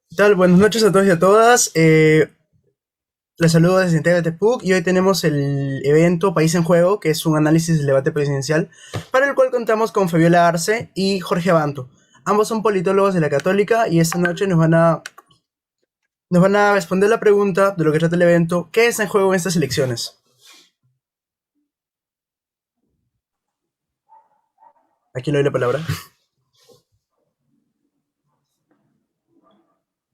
¿Qué tal? Buenas noches a todos y a todas. Les saludo desde Intégrate PUC y hoy tenemos el evento País en Juego, que es un análisis del debate presidencial, para el cual contamos con Fabiola Arce y Jorge Abanto. Ambos son politólogos de la Católica y esta noche nos van a responder la pregunta de lo que trata el evento: ¿qué está en juego en estas elecciones? Aquí le doy la palabra.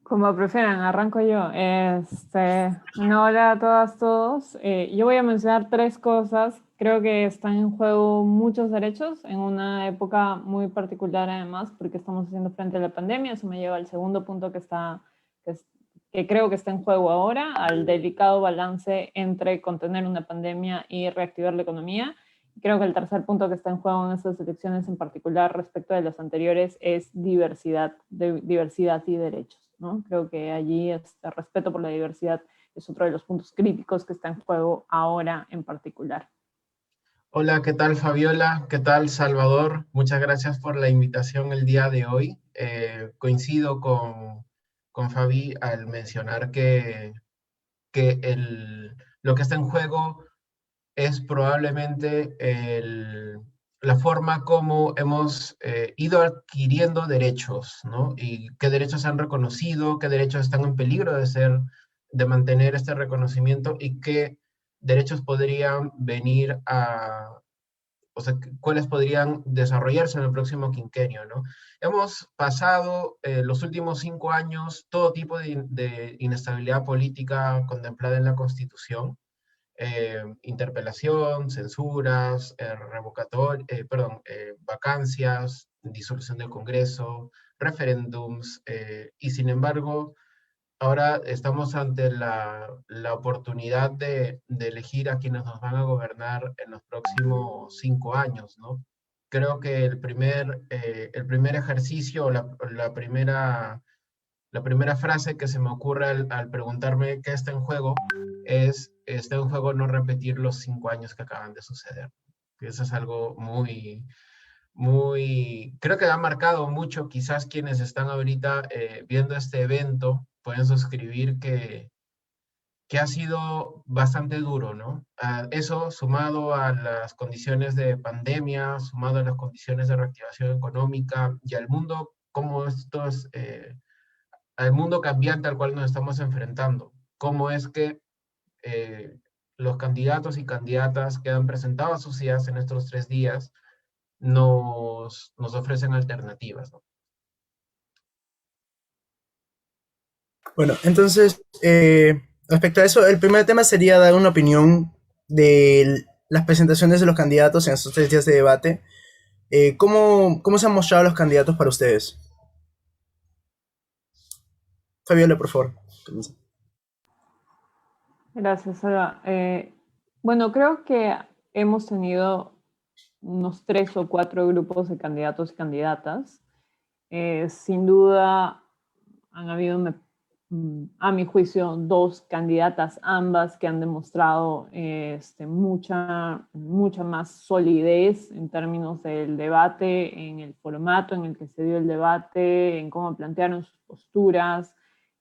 Como prefieran, arranco yo. Bueno, hola a todas, todos. Yo voy a mencionar tres cosas. Creo que están en juego muchos derechos en una época muy particular, además, porque estamos haciendo frente a la pandemia. Eso me lleva al segundo punto que creo que está en juego ahora, al delicado balance entre contener una pandemia y reactivar la economía. Creo que el tercer punto que está en juego en estas elecciones, en particular respecto de las anteriores, es diversidad y derechos, ¿no? Creo que allí el respeto por la diversidad es otro de los puntos críticos que está en juego ahora en particular. Hola, ¿qué tal Fabiola? ¿Qué tal Salvador? Muchas gracias por la invitación el día de hoy. Coincido con Fabi al mencionar que lo que está en juego es probablemente la forma como hemos ido adquiriendo derechos, ¿no? Y qué derechos se han reconocido, qué derechos están en peligro de mantener este reconocimiento y qué derechos podrían venir o sea, cuáles podrían desarrollarse en el próximo quinquenio, ¿no? Hemos pasado los últimos 5 años todo tipo de inestabilidad política contemplada en la Constitución, interpelación, censuras, vacancias, disolución del Congreso, referéndums, y sin embargo, ahora estamos ante la oportunidad de elegir a quienes nos van a gobernar en los próximos 5 años, ¿no? Creo que el primer ejercicio, la primera frase que se me ocurre al preguntarme qué está en juego es: está en juego no repetir los 5 años que acaban de suceder. Eso es algo muy, muy, creo que ha marcado mucho. Quizás quienes están ahorita viendo este evento pueden suscribir que ha sido bastante duro, ¿no? Eso sumado a las condiciones de pandemia, sumado a las condiciones de reactivación económica y al mundo, como estos al mundo cambiante al cual nos estamos enfrentando. Cómo es que eh, los candidatos y candidatas que han presentado sus ideas en estos 3 días nos ofrecen alternativas, ¿no? Bueno, entonces, respecto a eso, el primer tema sería dar una opinión de las presentaciones de los candidatos en estos 3 días de debate. ¿Cómo se han mostrado los candidatos para ustedes? Fabiola, por favor. Gracias, Alba. Bueno, creo que hemos tenido unos 3 o 4 grupos de candidatos y candidatas. Sin duda han habido, a mi juicio, 2 candidatas, ambas que han demostrado mucha más solidez en términos del debate, en el formato en el que se dio el debate, en cómo plantearon sus posturas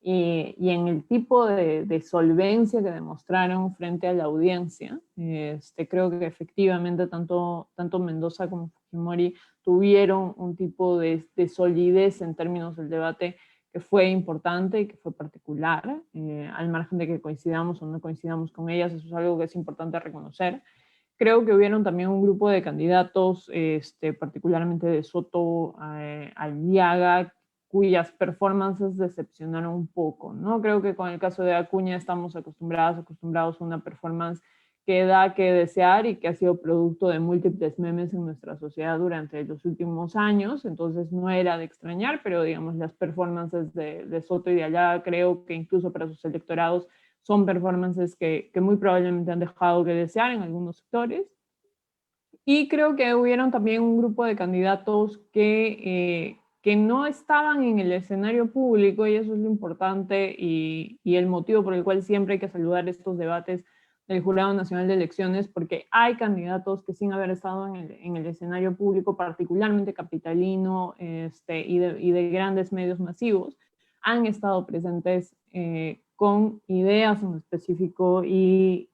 y en el tipo de solvencia que demostraron frente a la audiencia. Creo que efectivamente tanto Mendoza como Fujimori tuvieron un tipo de solidez en términos del debate que fue importante y que fue particular, al margen de que coincidamos o no coincidamos con ellas. Eso es algo que es importante reconocer. Creo que hubieron también un grupo de candidatos, particularmente de Soto, Aliaga, cuyas performances decepcionaron un poco, ¿no? Creo que con el caso de Acuña estamos acostumbrados a una performance que da que desear y que ha sido producto de múltiples memes en nuestra sociedad durante los últimos años. Entonces no era de extrañar, pero digamos las performances de Soto y de Ayala, creo que incluso para sus electorados son performances que muy probablemente han dejado que desear en algunos sectores. Y creo que hubieron también un grupo de candidatos que no estaban en el escenario público, y eso es lo importante y el motivo por el cual siempre hay que saludar estos debates el Jurado Nacional de Elecciones, porque hay candidatos que sin haber estado en el escenario público, particularmente capitalino y de grandes medios masivos, han estado presentes con ideas en específico y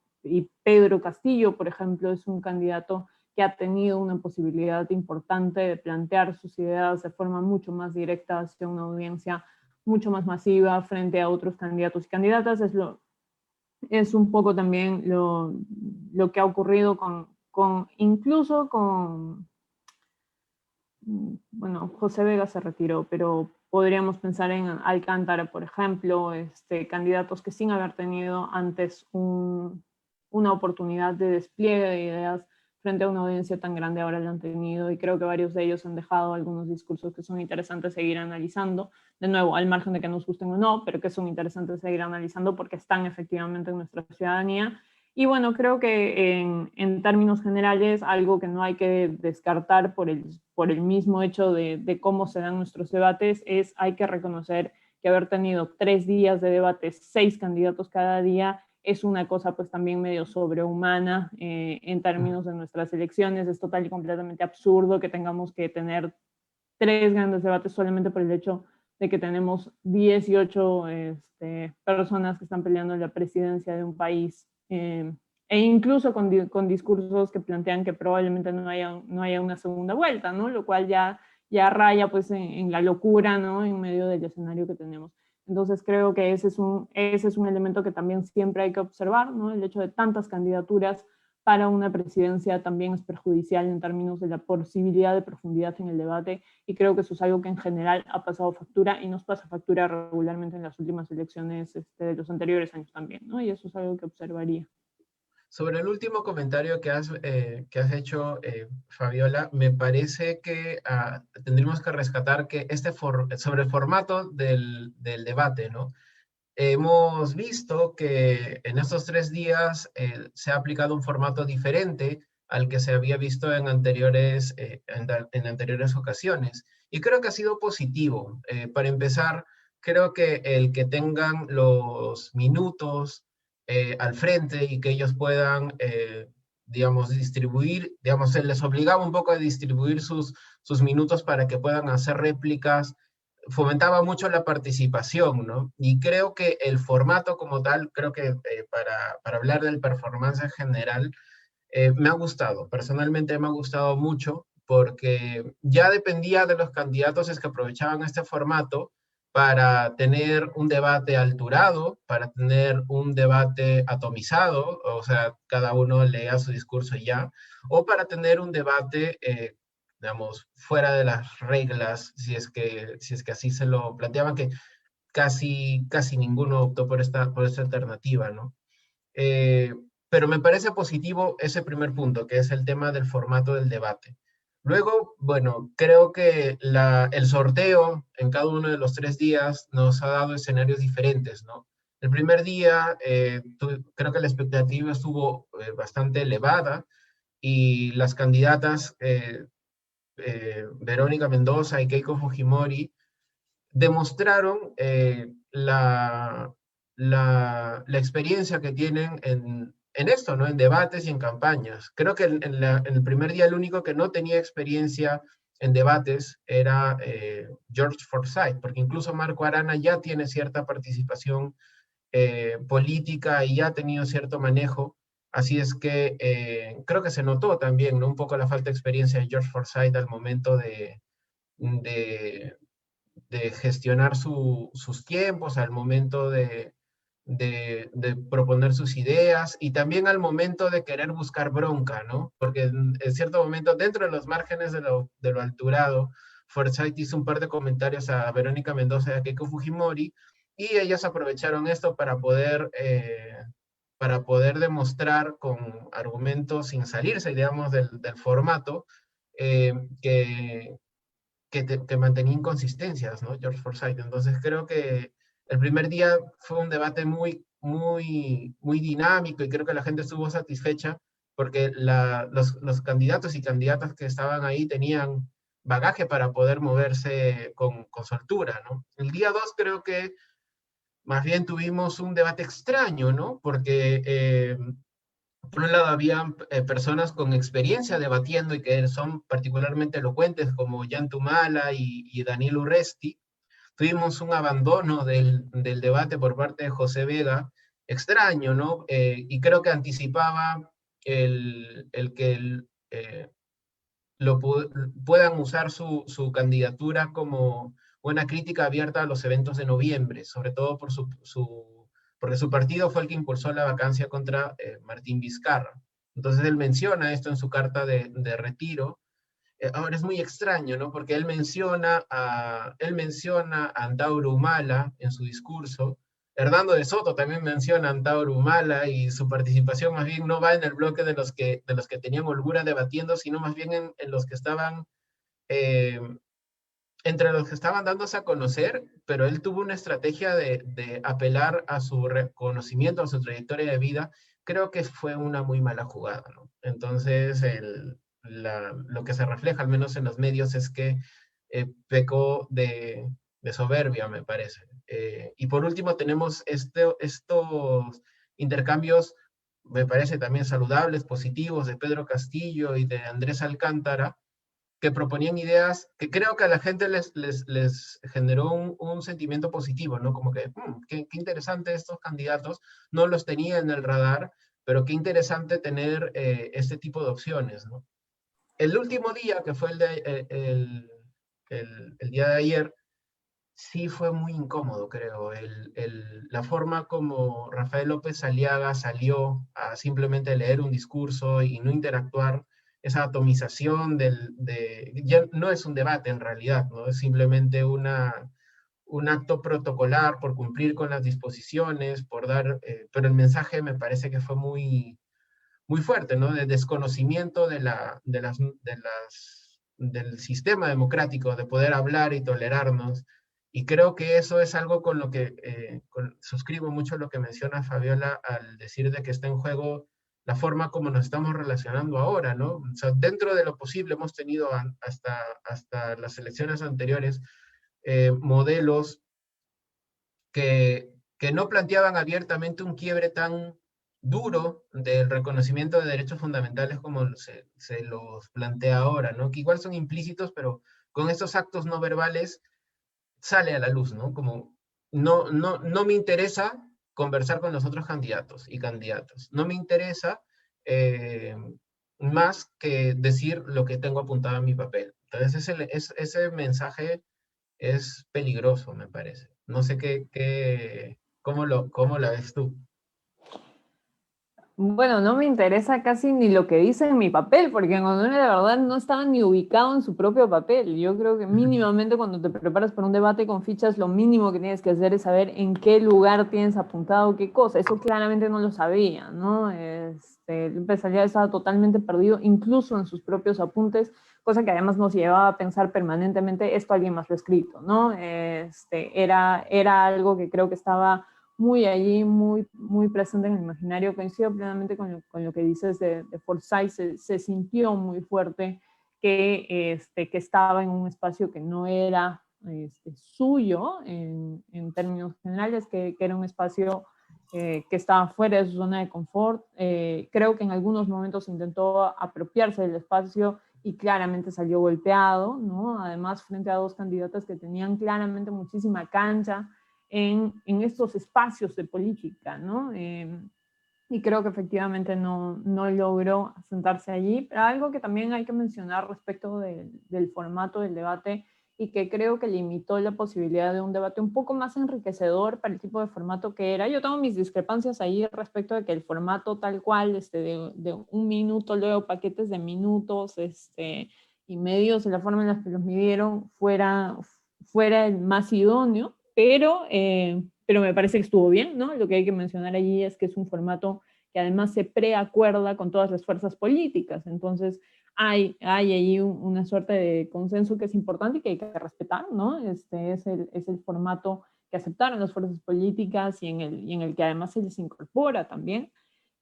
Pedro Castillo, por ejemplo, es un candidato que ha tenido una posibilidad importante de plantear sus ideas de forma mucho más directa hacia una audiencia mucho más masiva frente a otros candidatos y candidatas. Es un poco también lo que ha ocurrido incluso con, bueno, José Vega se retiró, pero podríamos pensar en Alcántara, por ejemplo, candidatos que sin haber tenido antes una oportunidad de despliegue de ideas frente a una audiencia tan grande ahora la han tenido, y creo que varios de ellos han dejado algunos discursos que son interesantes seguir analizando, de nuevo, al margen de que nos gusten o no, pero que son interesantes seguir analizando porque están efectivamente en nuestra ciudadanía. Y bueno, creo que en términos generales, algo que no hay que descartar por el mismo hecho de cómo se dan nuestros debates es, hay que reconocer que haber tenido 3 días de debates, 6 candidatos cada día, es una cosa pues también medio sobrehumana en términos de nuestras elecciones. Es total y completamente absurdo que tengamos que tener 3 grandes debates solamente por el hecho de que tenemos 18 personas que están peleando la presidencia de un país, e incluso con discursos que plantean que probablemente no haya una segunda vuelta, ¿no? Lo cual ya raya pues en la locura, ¿no? En medio del escenario que tenemos. Entonces creo que ese es un elemento que también siempre hay que observar, ¿no? El hecho de tantas candidaturas para una presidencia también es perjudicial en términos de la posibilidad de profundidad en el debate, y creo que eso es algo que en general ha pasado factura y nos pasa factura regularmente en las últimas elecciones de los anteriores años también, ¿no? Y eso es algo que observaría. Sobre el último comentario que has hecho, Fabiola, me parece que tendríamos que rescatar que sobre el formato del debate, ¿no? Hemos visto que en estos 3 días se ha aplicado un formato diferente al que se había visto en anteriores ocasiones. Y creo que ha sido positivo. Para empezar, creo que el que tengan los minutos al frente y que ellos puedan, digamos, distribuir, digamos, se les obligaba un poco a distribuir sus minutos para que puedan hacer réplicas, fomentaba mucho la participación, ¿no? Y creo que el formato como tal, creo que para hablar del performance en general, me ha gustado, personalmente me ha gustado mucho, porque ya dependía de los candidatos es que aprovechaban este formato para tener un debate alturado, para tener un debate atomizado, o sea, cada uno lea su discurso y ya, o para tener un debate, digamos, fuera de las reglas, si es que así se lo planteaban, que casi ninguno optó por esta alternativa, ¿no? Eh, pero me parece positivo ese primer punto, que es el tema del formato del debate. Luego, bueno, creo que el sorteo en cada uno de los 3 días nos ha dado escenarios diferentes, ¿no? El primer día, creo que la expectativa estuvo bastante elevada y las candidatas Verónica Mendoza y Keiko Fujimori demostraron la experiencia que tienen en esto, ¿no? En debates y en campañas. Creo que en el primer día el único que no tenía experiencia en debates era George Forsyth, porque incluso Marco Arana ya tiene cierta participación política y ya ha tenido cierto manejo. Así es que creo que se notó también, ¿no? Un poco la falta de experiencia de George Forsyth al momento de, de gestionar sus tiempos, al momento de proponer sus ideas y también al momento de querer buscar bronca, ¿no? Porque en cierto momento, dentro de los márgenes de lo alturado, Forsyth hizo un par de comentarios a Verónica Mendoza y a Keiko Fujimori, y ellos aprovecharon esto para poder demostrar con argumentos sin salirse, digamos, del formato, que, que mantenía inconsistencias, ¿no? George Forsyth. Entonces creo que el primer día fue un debate muy dinámico y creo que la gente estuvo satisfecha porque los candidatos y candidatas que estaban ahí tenían bagaje para poder moverse con soltura, ¿no? El día 2 creo que más bien tuvimos un debate extraño, ¿no? Porque por un lado habían personas con experiencia debatiendo y que son particularmente elocuentes, como Jan Tumala y Daniel Urresti. Tuvimos un abandono del debate por parte de José Vega, extraño, ¿no? Y creo que anticipaba el que puedan usar su candidatura como una crítica abierta a los eventos de noviembre, sobre todo porque su partido fue el que impulsó la vacancia contra Martín Vizcarra. Entonces él menciona esto en su carta de retiro. Ahora es muy extraño, ¿no? Porque él menciona a Antauro Humala en su discurso. Hernando de Soto también menciona a Antauro Humala y su participación más bien no va en el bloque de los que tenían holgura debatiendo, sino más bien en los que estaban, eh, entre los que estaban dándose a conocer, pero él tuvo una estrategia de apelar a su reconocimiento, a su trayectoria de vida. Creo que fue una muy mala jugada, ¿no? Entonces, lo que se refleja, al menos en los medios, es que pecó de soberbia, me parece. Y por último, tenemos estos intercambios, me parece también saludables, positivos, de Pedro Castillo y de Andrés Alcántara, que proponían ideas que creo que a la gente les generó un sentimiento positivo, ¿no? Como que, qué interesante estos candidatos, no los tenía en el radar, pero qué interesante tener este tipo de opciones, ¿no? El último día, que fue el día de ayer, sí fue muy incómodo, creo. La forma como Rafael López Aliaga salió a simplemente leer un discurso y no interactuar, esa atomización ya no es un debate en realidad, ¿no? Es simplemente un acto protocolar por cumplir con las disposiciones, pero el mensaje me parece que fue muy, muy fuerte, ¿no? De desconocimiento del sistema democrático, de poder hablar y tolerarnos. Y creo que eso es algo con lo que suscribo mucho lo que menciona Fabiola al decir de que está en juego la forma como nos estamos relacionando ahora, ¿no? O sea, dentro de lo posible hemos tenido hasta las elecciones anteriores modelos que no planteaban abiertamente un quiebre tan duro del reconocimiento de derechos fundamentales como se los plantea ahora, ¿no? Que igual son implícitos, pero con estos actos no verbales sale a la luz, ¿no? Como no me interesa conversar con los otros candidatos y candidatas. No me interesa eh, más que decir lo que tengo apuntado en mi papel. Entonces ese mensaje es peligroso, me parece. No sé cómo la ves tú. Bueno, no me interesa casi ni lo que dice en mi papel, porque cuando uno de verdad no estaba ni ubicado en su propio papel. Yo creo que mínimamente cuando te preparas para un debate con fichas, lo mínimo que tienes que hacer es saber en qué lugar tienes apuntado qué cosa. Eso claramente no lo sabía, ¿no? López Aliaga estaba totalmente perdido, incluso en sus propios apuntes, cosa que además nos llevaba a pensar permanentemente, esto alguien más lo ha escrito, ¿no? Era algo que creo que estaba muy allí, muy, muy presente en el imaginario. Coincido plenamente con lo que dices de Forsyth. Se sintió muy fuerte que estaba en un espacio que no era suyo en términos generales, que era un espacio que estaba fuera de su zona de confort. Creo que en algunos momentos intentó apropiarse del espacio y claramente salió golpeado, ¿no? Además, frente a dos candidatas que tenían claramente muchísima cancha en estos espacios de política, ¿no? Y creo que efectivamente no logró sentarse allí. Pero algo que también hay que mencionar respecto del formato del debate y que creo que limitó la posibilidad de un debate un poco más enriquecedor para el tipo de formato que era. Yo tengo mis discrepancias ahí respecto de que el formato tal cual, de un minuto, luego paquetes de minutos, y medios, de la forma en la que los midieron, fuera el más idóneo, pero me parece que estuvo bien, ¿no? Lo que hay que mencionar allí es que es un formato que además se preacuerda con todas las fuerzas políticas, entonces hay allí una suerte de consenso que es importante y que hay que respetar, ¿no? Es el formato que aceptaron las fuerzas políticas y en el que además se les incorpora también.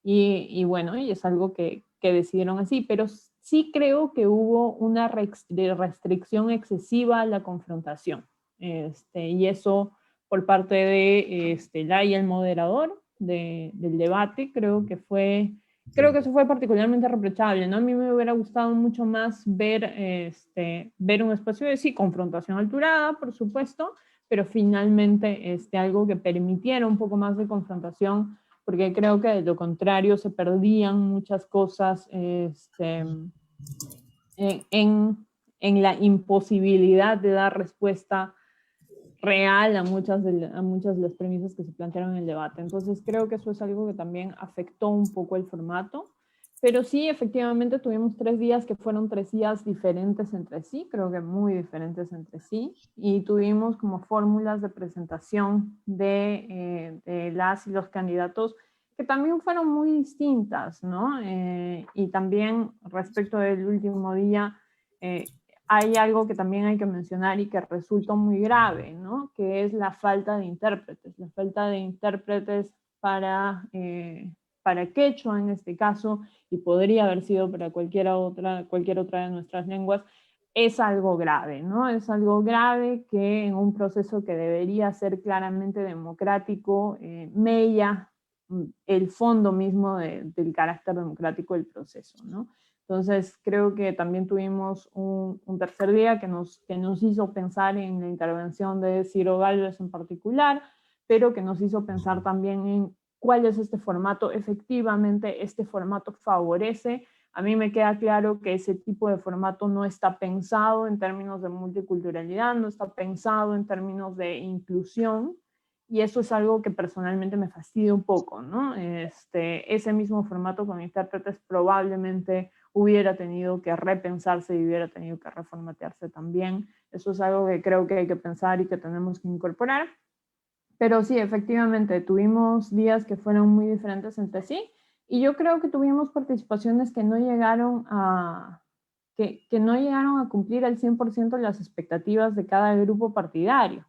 Y bueno, y es algo que decidieron así, pero sí creo que hubo una restricción excesiva a la confrontación. Y eso por parte de Lai, el moderador del debate, creo que fue creo que eso fue particularmente reprochable, ¿no? A mí me hubiera gustado mucho más ver, ver un espacio de, sí, confrontación alturada, por supuesto, pero finalmente algo que permitiera un poco más de confrontación, porque creo que de lo contrario se perdían muchas cosas en la imposibilidad de dar respuesta real a muchas de las premisas que se plantearon en el debate. Entonces creo que eso es algo que también afectó un poco el formato. Pero sí, efectivamente tuvimos 3 días que fueron 3 días diferentes entre sí, creo que muy diferentes entre sí, y tuvimos como fórmulas de presentación de las y los candidatos que también fueron muy distintas, ¿no? Y también respecto del último día, hay algo que también hay que mencionar y que resultó muy grave, ¿no? Que es la falta de intérpretes, para quechua en este caso, y podría haber sido para cualquier otra de nuestras lenguas, es algo grave, ¿no? Es algo grave que en un proceso que debería ser claramente democrático, mella el fondo mismo del carácter democrático del proceso, ¿no? Entonces, creo que también tuvimos un tercer día que nos hizo pensar en la intervención de Ciro Gálvez en particular, pero que nos hizo pensar también en cuál es este formato. Efectivamente, este formato favorece. A mí me queda claro que ese tipo de formato no está pensado en términos de multiculturalidad, no está pensado en términos de inclusión, y eso es algo que personalmente me fastidia un poco, ¿no? Ese mismo formato con intérpretes probablemente hubiera tenido que repensarse y hubiera tenido que reformatearse también. Eso es algo que creo que hay que pensar y que tenemos que incorporar. Pero sí, efectivamente, tuvimos días que fueron muy diferentes entre sí, y yo creo que tuvimos participaciones que no llegaron que no llegaron a cumplir al 100% las expectativas de cada grupo partidario.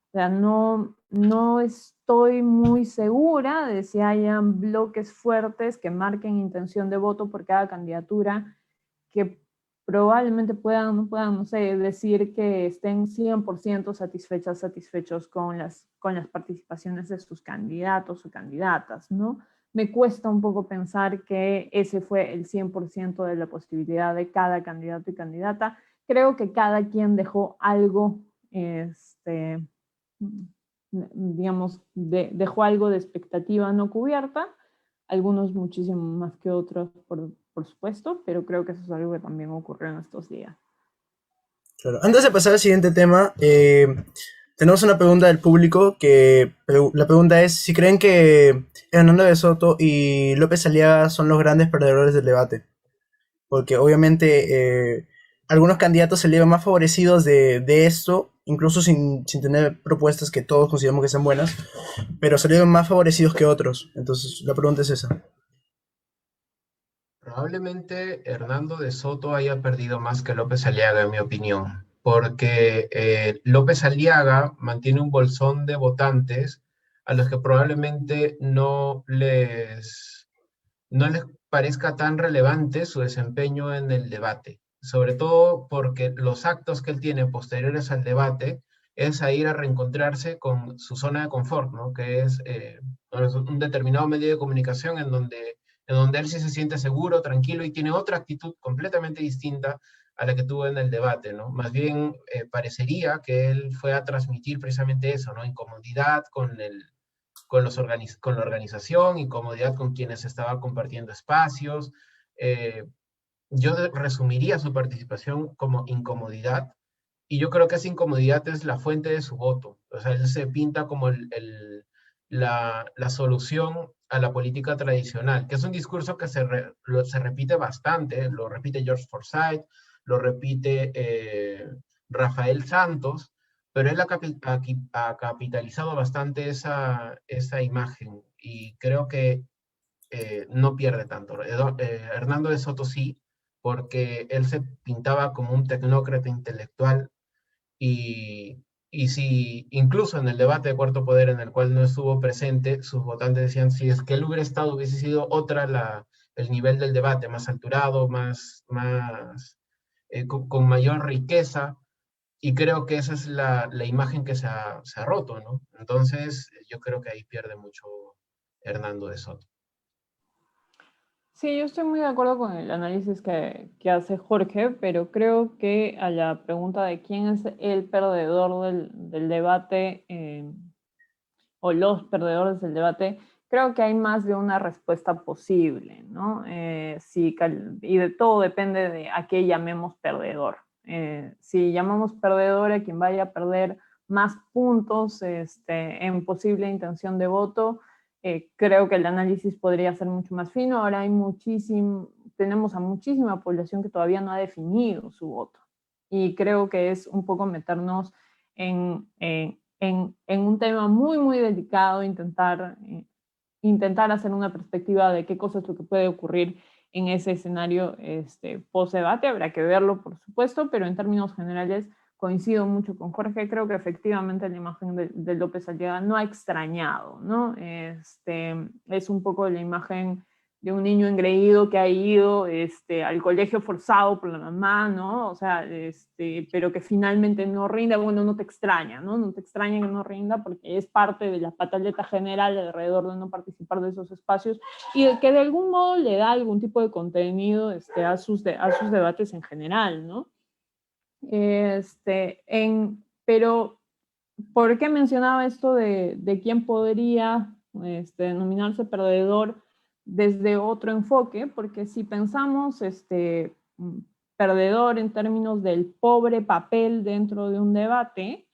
O sea, no estoy muy segura de si hayan bloques fuertes que marquen intención de voto por cada candidatura, que probablemente no puedan, no sé, decir que estén 100% satisfechos con las participaciones de sus candidatos o candidatas, ¿no? Me cuesta un poco pensar que ese fue el 100% de la posibilidad de cada candidato y candidata. Creo que cada quien dejó algo, digamos, dejó algo de expectativa no cubierta, algunos muchísimo más que otros, por supuesto, pero creo que eso es algo que también ocurrió en estos días. Claro. Antes de pasar al siguiente tema, tenemos una pregunta del público que la pregunta es si creen que Hernando de Soto y López Aliaga son los grandes perdedores del debate. Porque obviamente algunos candidatos salieron más favorecidos de esto, incluso sin tener propuestas que todos consideramos que sean buenas, pero salieron más favorecidos que otros. Entonces la pregunta es esa. Probablemente Hernando de Soto haya perdido más que López Aliaga, en mi opinión, porque López Aliaga mantiene un bolsón de votantes a los que probablemente no les parezca tan relevante su desempeño en el debate, sobre todo porque los actos que él tiene posteriores al debate es a ir a reencontrarse con su zona de confort, ¿no? Que es un determinado medio de comunicación en donde él sí se siente seguro, tranquilo y tiene otra actitud completamente distinta a la que tuvo en el debate, ¿no? Más bien parecería que él fue a transmitir precisamente eso, ¿no? Incomodidad con la organización, incomodidad con quienes estaba compartiendo espacios. Eh, yo resumiría su participación como incomodidad, y yo creo que esa incomodidad es la fuente de su voto. O sea, él se pinta como la solución a la política tradicional, que es un discurso que se repite bastante, lo repite George Forsyth, lo repite Rafael Santos, pero él ha capitalizado bastante esa imagen, y creo que no pierde tanto. Hernando de Soto sí, porque él se pintaba como un tecnócrata intelectual, y si incluso en el debate de Cuarto Poder en el cual no estuvo presente, sus votantes decían, si es que él hubiera estado, hubiese sido otra el nivel del debate, más alturado, con mayor riqueza, y creo que esa es la imagen que se ha roto, ¿no? Entonces, yo creo que ahí pierde mucho Hernando de Soto. Sí, yo estoy muy de acuerdo con el análisis que hace Jorge, pero creo que a la pregunta de quién es el perdedor del debate o los perdedores del debate, creo que hay más de una respuesta posible, ¿no? Y de todo depende de a qué llamemos perdedor. Si llamamos perdedor a quien vaya a perder más puntos en posible intención de voto, creo que el análisis podría ser mucho más fino. Ahora tenemos a muchísima población que todavía no ha definido su voto. Y creo que es un poco meternos en un tema muy, muy delicado, intentar hacer una perspectiva de qué cosa es lo que puede ocurrir en ese escenario post-debate. Habrá que verlo, por supuesto, pero en términos generales coincido mucho con Jorge. Creo que efectivamente la imagen de López Aliaga no ha extrañado, ¿no? Es un poco la imagen de un niño engreído que ha ido al colegio forzado por la mamá, ¿no? O sea, pero que finalmente no rinda. Bueno, no te extraña, ¿no? No te extraña que no rinda porque es parte de la pataleta general alrededor de no participar de esos espacios y de que de algún modo le da algún tipo de contenido a sus debates en general, ¿no? Pero, ¿por qué mencionaba esto de quién podría denominarse perdedor desde otro enfoque? Porque si pensamos perdedor en términos del pobre papel dentro de un debate,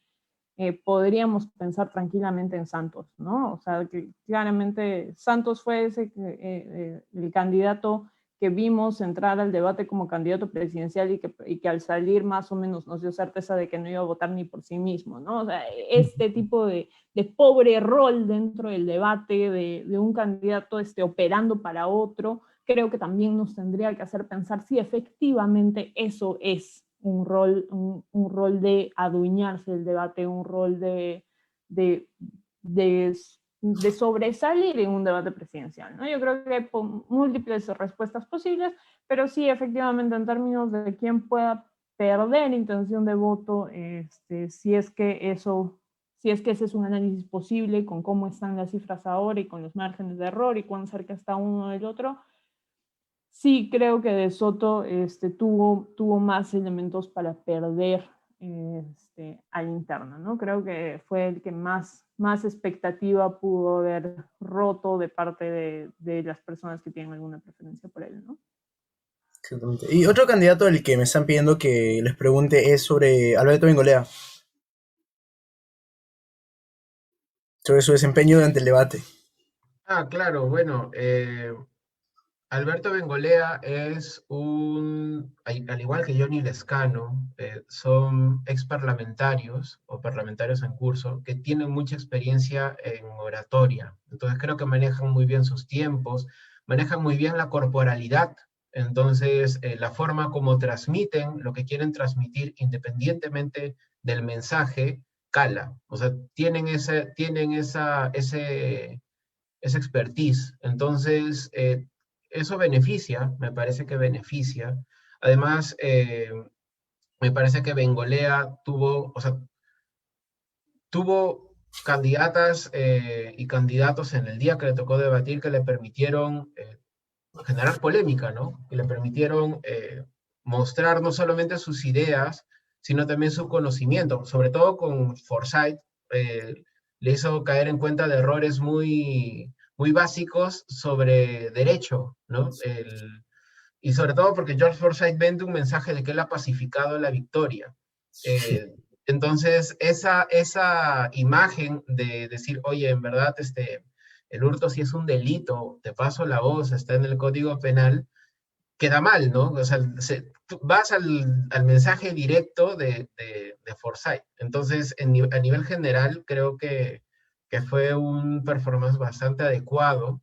podríamos pensar tranquilamente en Santos, ¿no? O sea, que claramente Santos fue el candidato que vimos entrar al debate como candidato presidencial y que al salir más o menos nos dio certeza de que no iba a votar ni por sí mismo, ¿no? O sea, este tipo de pobre rol dentro del debate de un candidato operando para otro, creo que también nos tendría que hacer pensar si efectivamente eso es un rol de adueñarse del debate, un rol de sobresalir en un debate presidencial, ¿no? Yo creo que hay múltiples respuestas posibles, pero sí, efectivamente, en términos de quién pueda perder intención de voto, si es que ese es un análisis posible con cómo están las cifras ahora y con los márgenes de error y cuán cerca está uno del otro, sí creo que De Soto tuvo más elementos para perder a la interna, ¿no? Creo que fue el que más expectativa pudo haber roto de parte de las personas que tienen alguna preferencia por él, ¿no? Exactamente. Y otro candidato del que me están pidiendo que les pregunte es sobre Alberto Bengolea, sobre su desempeño durante el debate. Claro, bueno, Alberto Bengolea es al igual que Johnny Lescano, son ex parlamentarios o parlamentarios en curso que tienen mucha experiencia en oratoria. Entonces creo que manejan muy bien sus tiempos, manejan muy bien la corporalidad. Entonces, la forma como transmiten lo que quieren transmitir independientemente del mensaje, cala. O sea, esa expertise. Entonces, eso beneficia, me parece que beneficia. Además, me parece que Bengolea tuvo candidatas y candidatos en el día que le tocó debatir que le permitieron generar polémica, ¿no? Que le permitieron mostrar no solamente sus ideas, sino también su conocimiento, sobre todo con Forsyth, le hizo caer en cuenta de errores muy básicos sobre derecho, ¿no? Y sobre todo porque George Forsyth vende un mensaje de que él ha pacificado la victoria. Eh, entonces, esa imagen de decir, oye, en verdad, el hurto sí es un delito, te paso la voz, está en el Código Penal, queda mal, ¿no? O sea, tú vas al mensaje directo de Forsyth. Entonces, a nivel general, creo que fue un performance bastante adecuado.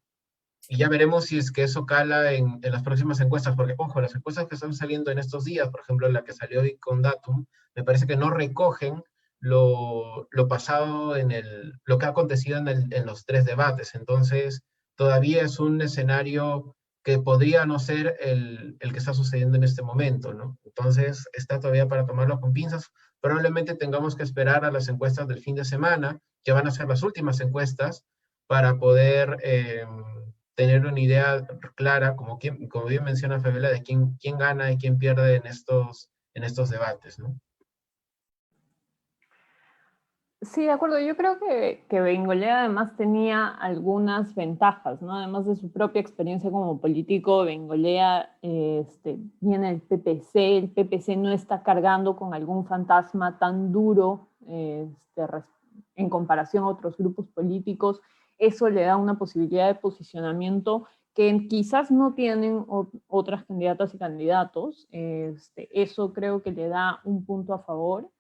Y ya veremos si es que eso cala en las próximas encuestas, porque, ojo, las encuestas que están saliendo en estos días, por ejemplo, la que salió hoy con Datum, me parece que no recogen lo pasado lo que ha acontecido en los tres debates. Entonces, todavía es un escenario que podría no ser el que está sucediendo en este momento, ¿no? Entonces, está todavía para tomarlo con pinzas. Probablemente tengamos que esperar a las encuestas del fin de semana, que van a ser las últimas encuestas, para poder tener una idea clara, como bien menciona Fabiola, de quién gana y quién pierde en estos debates, ¿no? Sí, de acuerdo. Yo creo que Bengolea además tenía algunas ventajas, ¿no? Además de su propia experiencia como político, Bengolea viene del PPC, el PPC no está cargando con algún fantasma tan duro en comparación a otros grupos políticos. Eso le da una posibilidad de posicionamiento que quizás no tienen otras candidatas y candidatos. Eso creo que le da un punto a favor.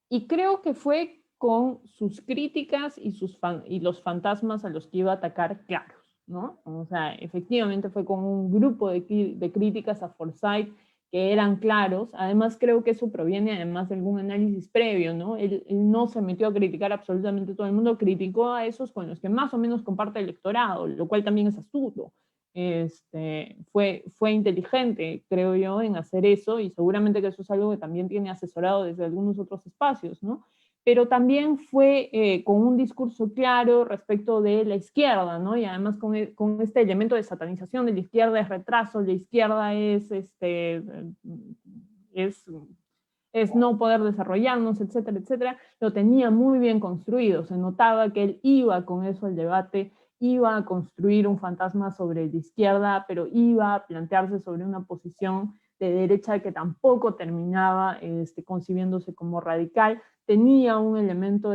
Y creo que fue con sus críticas y los fantasmas a los que iba a atacar claros, ¿no? O sea, efectivamente fue con un grupo de críticas a Forsyth que eran claros. Además, creo que eso proviene además de algún análisis previo, ¿no? Él no se metió a criticar absolutamente todo el mundo, criticó a esos con los que más o menos comparte el electorado, lo cual también es astuto. Fue inteligente, creo yo, en hacer eso, y seguramente que eso es algo que también tiene asesorado desde algunos otros espacios, ¿no? Pero también fue con un discurso claro respecto de la izquierda, ¿no? Y además con este elemento de satanización de la izquierda es retraso, la izquierda es no poder desarrollarnos, etcétera, etcétera. Lo tenía muy bien construido, se notaba que él iba con eso al debate, iba a construir un fantasma sobre la izquierda, pero iba a plantearse sobre una posición de derecha que tampoco terminaba concibiéndose como radical. Tenía un elemento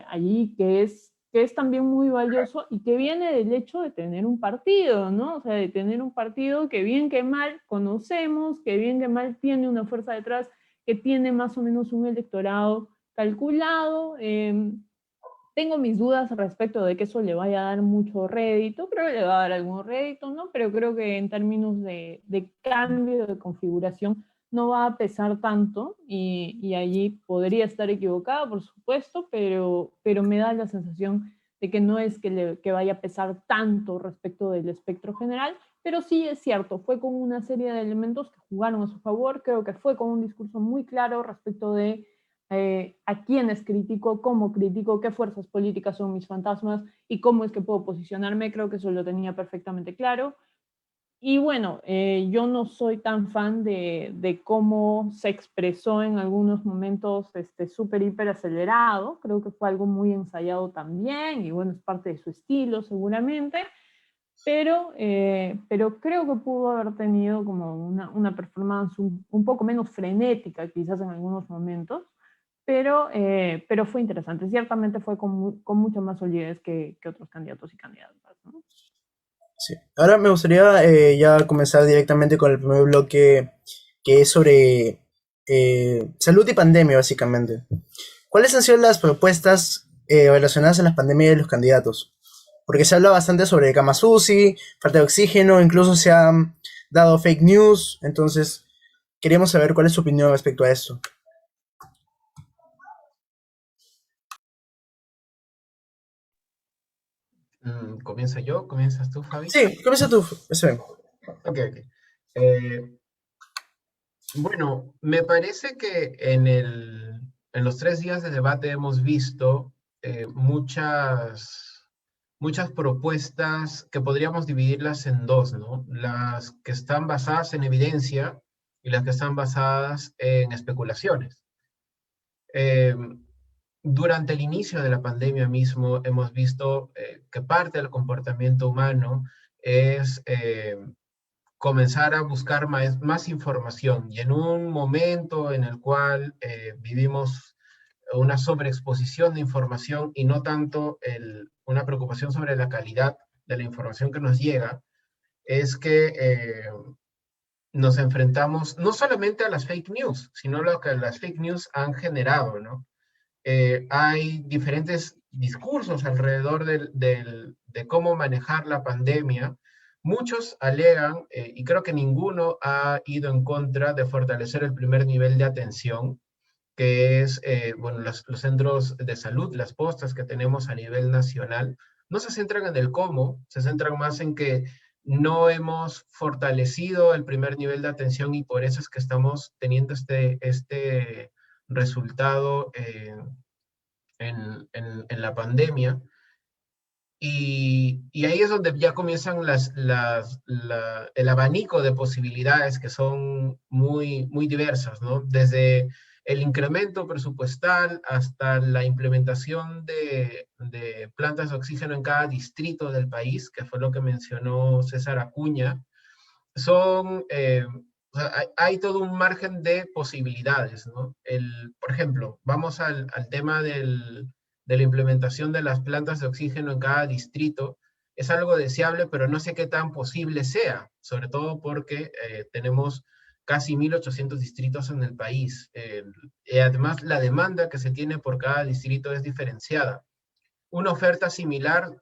allí que es también muy valioso y que viene del hecho de tener un partido, ¿no? O sea, de tener un partido que bien que mal conocemos, que bien que mal tiene una fuerza detrás, que tiene más o menos un electorado calculado. Tengo mis dudas respecto de que eso le vaya a dar mucho rédito, creo que le va a dar algún rédito, ¿no? Pero creo que en términos de cambio de configuración no va a pesar tanto y allí podría estar equivocada, por supuesto, pero me da la sensación de que no es que vaya a pesar tanto respecto del espectro general, pero sí es cierto, fue con una serie de elementos que jugaron a su favor, creo que fue con un discurso muy claro respecto de a quiénes critico, cómo critico, qué fuerzas políticas son mis fantasmas y cómo es que puedo posicionarme, creo que eso lo tenía perfectamente claro. Y bueno, yo no soy tan fan de cómo se expresó en algunos momentos súper hiper acelerado, creo que fue algo muy ensayado también y bueno, es parte de su estilo seguramente, pero creo que pudo haber tenido como una performance un poco menos frenética quizás en algunos momentos, pero fue interesante. Ciertamente fue con mucha más solidez que otros candidatos y candidatas, ¿no? Sí. Ahora me gustaría ya comenzar directamente con el primer bloque, que es sobre salud y pandemia, básicamente. ¿Cuáles han sido las propuestas relacionadas a las pandemias de los candidatos? Porque se habla bastante sobre camas UCI, falta de oxígeno, incluso se han dado fake news, entonces queríamos saber cuál es su opinión respecto a esto. ¿Comienzo yo? ¿Comienzas tú, Fabi? Sí, comienza tú, Sven. Ok, ok. Bueno, me parece que en los 3 días de debate hemos visto muchas propuestas que podríamos dividirlas en dos, ¿no? Las que están basadas en evidencia y las que están basadas en especulaciones. Eh, Durante el inicio de la pandemia mismo hemos visto que parte del comportamiento humano es comenzar a buscar más información y en un momento en el cual vivimos una sobreexposición de información y no tanto una preocupación sobre la calidad de la información que nos llega, es que nos enfrentamos no solamente a las fake news, sino lo que las fake news han generado, ¿no? Hay diferentes discursos alrededor de cómo manejar la pandemia. Muchos alegan, y creo que ninguno ha ido en contra de fortalecer el primer nivel de atención, que es, bueno, los centros de salud, las postas que tenemos a nivel nacional. No se centran en el cómo, se centran más en que no hemos fortalecido el primer nivel de atención y por eso es que estamos teniendo este resultado en la pandemia. Y ahí es donde ya comienzan el abanico de posibilidades que son muy, muy diversas, ¿no? Desde el incremento presupuestal hasta la implementación de plantas de oxígeno en cada distrito del país, que fue lo que mencionó César Acuña. Son, o sea, hay todo un margen de posibilidades, ¿no? Por ejemplo, vamos al tema de la implementación de las plantas de oxígeno en cada distrito. Es algo deseable, pero no sé qué tan posible sea, sobre todo porque tenemos casi 1.800 distritos en el país. Y además, la demanda que se tiene por cada distrito es diferenciada. Una oferta similar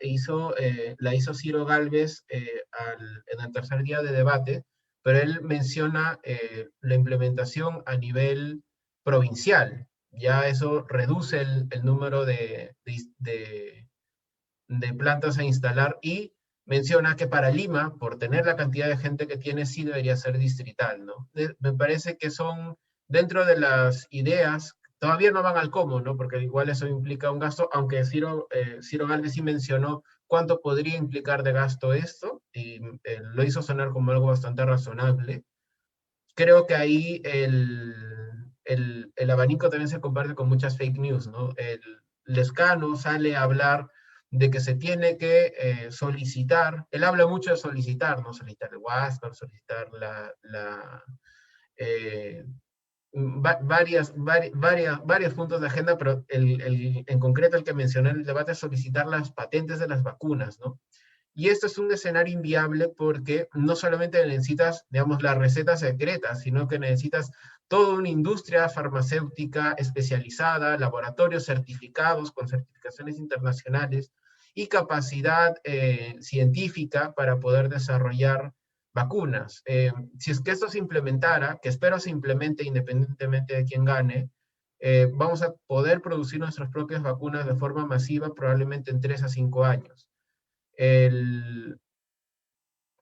la hizo Ciro Gálvez en el tercer día de debate, pero él menciona la implementación a nivel provincial. Ya eso reduce el número de plantas a instalar y menciona que para Lima, por tener la cantidad de gente que tiene, sí debería ser distrital, ¿no? Me parece que son dentro de las ideas, todavía no van al cómo, ¿no? Porque igual eso implica un gasto, aunque Ciro Gálvez sí mencionó cuánto podría implicar de gasto esto, y lo hizo sonar como algo bastante razonable. Creo que ahí el abanico también se comparte con muchas fake news, ¿no? El Lescano sale a hablar de que se tiene que solicitar, él habla mucho de solicitar, ¿no? Solicitar el WhatsApp, solicitar eh, varios puntos de agenda, pero en concreto el que mencioné en el debate es solicitar las patentes de las vacunas, ¿no? Y esto es un escenario inviable porque no solamente necesitas, digamos, la receta secreta, sino que necesitas toda una industria farmacéutica especializada, laboratorios certificados con certificaciones internacionales y capacidad científica para poder desarrollar vacunas. Si es que esto se implementara, que espero se implemente independientemente de quién gane, vamos a poder producir nuestras propias vacunas de forma masiva probablemente en 3 a 5 años.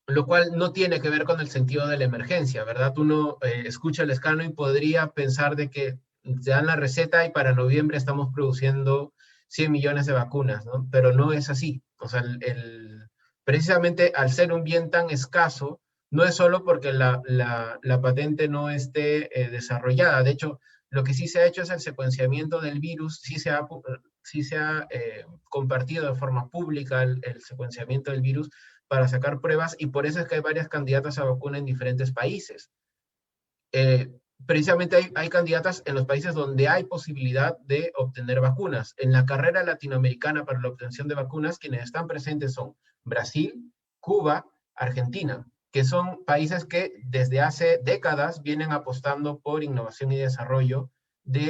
Lo cual no tiene que ver con el sentido de la emergencia, ¿verdad? Uno escucha el escano y podría pensar de que te dan la receta y para noviembre estamos produciendo 100 millones de vacunas, ¿no? Pero no es así. O sea, precisamente al ser un bien tan escaso, no es solo porque la patente no esté desarrollada. De hecho, lo que sí se ha hecho es el secuenciamiento del virus, sí se ha compartido de forma pública el secuenciamiento del virus para sacar pruebas y por eso es que hay varias candidatas a vacuna en diferentes países. Precisamente hay candidatas en los países donde hay posibilidad de obtener vacunas. En la carrera latinoamericana para la obtención de vacunas, quienes están presentes son Brasil, Cuba, Argentina, que son países que desde hace décadas vienen apostando por innovación y desarrollo y,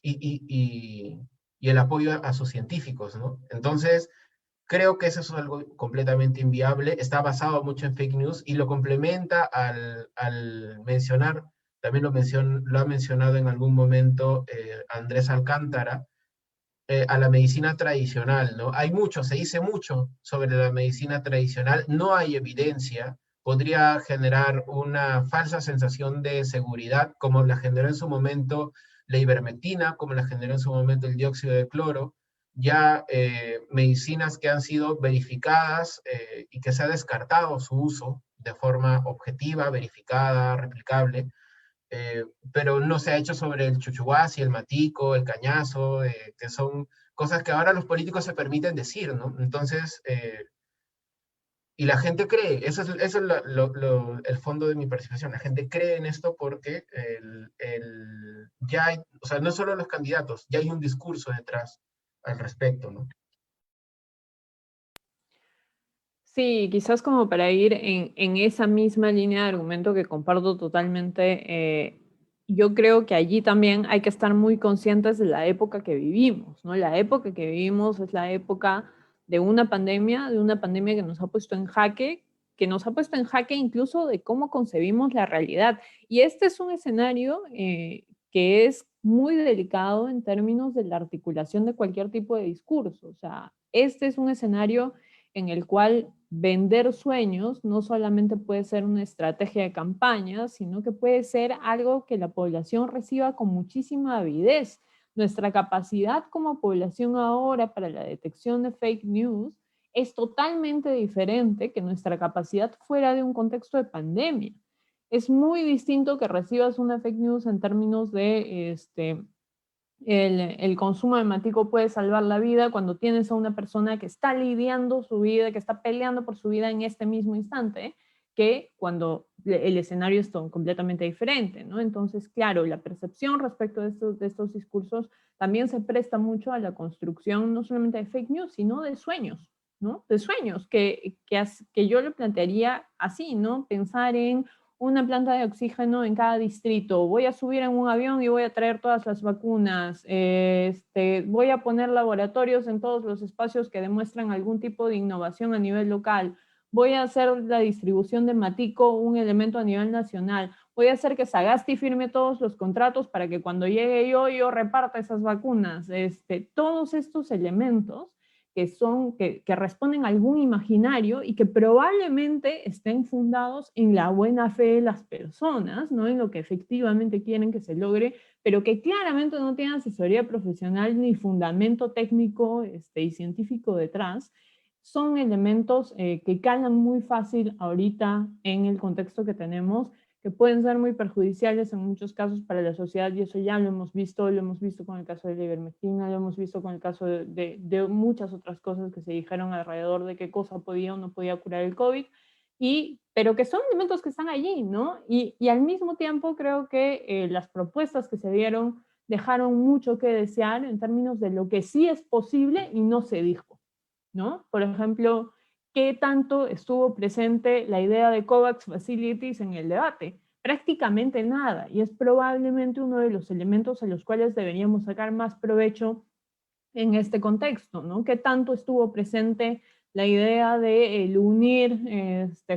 y, y, y el apoyo a sus científicos, ¿no? Entonces, creo que eso es algo completamente inviable, está basado mucho en fake news y lo complementa al mencionar, también lo ha mencionado en algún momento Andrés Alcántara, a la medicina tradicional, ¿no? Hay mucho, se dice mucho sobre la medicina tradicional, no hay evidencia, podría generar una falsa sensación de seguridad, como la generó en su momento la ivermectina, como la generó en su momento el dióxido de cloro, ya medicinas que han sido verificadas y que se ha descartado su uso de forma objetiva, verificada, replicable, pero no se ha hecho sobre el chuchuguasi, el matico, el cañazo, que son cosas que ahora los políticos se permiten decir, ¿no? Entonces, y la gente cree, eso es el fondo de mi participación, la gente cree en esto porque ya hay, o sea, no solo los candidatos, ya hay un discurso detrás al respecto, ¿no? Sí, quizás como para ir en esa misma línea de argumento que comparto totalmente, yo creo que allí también hay que estar muy conscientes de la época que vivimos, ¿no? La época que vivimos es la época de una pandemia que nos ha puesto en jaque, que nos ha puesto en jaque incluso de cómo concebimos la realidad. Y este es un escenario que es muy delicado en términos de la articulación de cualquier tipo de discurso. O sea, este es un escenario en el cual vender sueños no solamente puede ser una estrategia de campaña, sino que puede ser algo que la población reciba con muchísima avidez. Nuestra capacidad como población ahora para la detección de fake news es totalmente diferente que nuestra capacidad fuera de un contexto de pandemia. Es muy distinto que recibas una fake news en términos de el consumo de matico puede salvar la vida cuando tienes a una persona que está lidiando su vida, que está peleando por su vida en este mismo instante, que cuando el escenario es completamente diferente, ¿no? Entonces, claro, la percepción respecto de estos discursos también se presta mucho a la construcción no solamente de fake news, sino de sueños, ¿no? De sueños, que yo lo plantearía así, ¿no? Pensar en una planta de oxígeno en cada distrito, voy a subir en un avión y voy a traer todas las vacunas, voy a poner laboratorios en todos los espacios que demuestran algún tipo de innovación a nivel local, voy a hacer la distribución de matico un elemento a nivel nacional, voy a hacer que Sagasti firme todos los contratos para que cuando llegue yo reparta esas vacunas. Todos estos elementos que responden a algún imaginario y que probablemente estén fundados en la buena fe de las personas, ¿no? En lo que efectivamente quieren que se logre, pero que claramente no tienen asesoría profesional ni fundamento técnico y científico detrás, son elementos que calan muy fácil ahorita en el contexto que tenemos, que pueden ser muy perjudiciales en muchos casos para la sociedad, y eso ya lo hemos visto con el caso de la ivermectina, lo hemos visto con el caso de muchas otras cosas que se dijeron alrededor de qué cosa podía o no podía curar el COVID, pero que son elementos que están allí, ¿no? Y al mismo tiempo creo que las propuestas que se dieron dejaron mucho que desear en términos de lo que sí es posible y no se dijo, ¿no? Por ejemplo, ¿qué tanto estuvo presente la idea de COVAX Facilities en el debate? Prácticamente nada, y es probablemente uno de los elementos a los cuales deberíamos sacar más provecho en este contexto, ¿no? ¿Qué tanto estuvo presente la idea de unir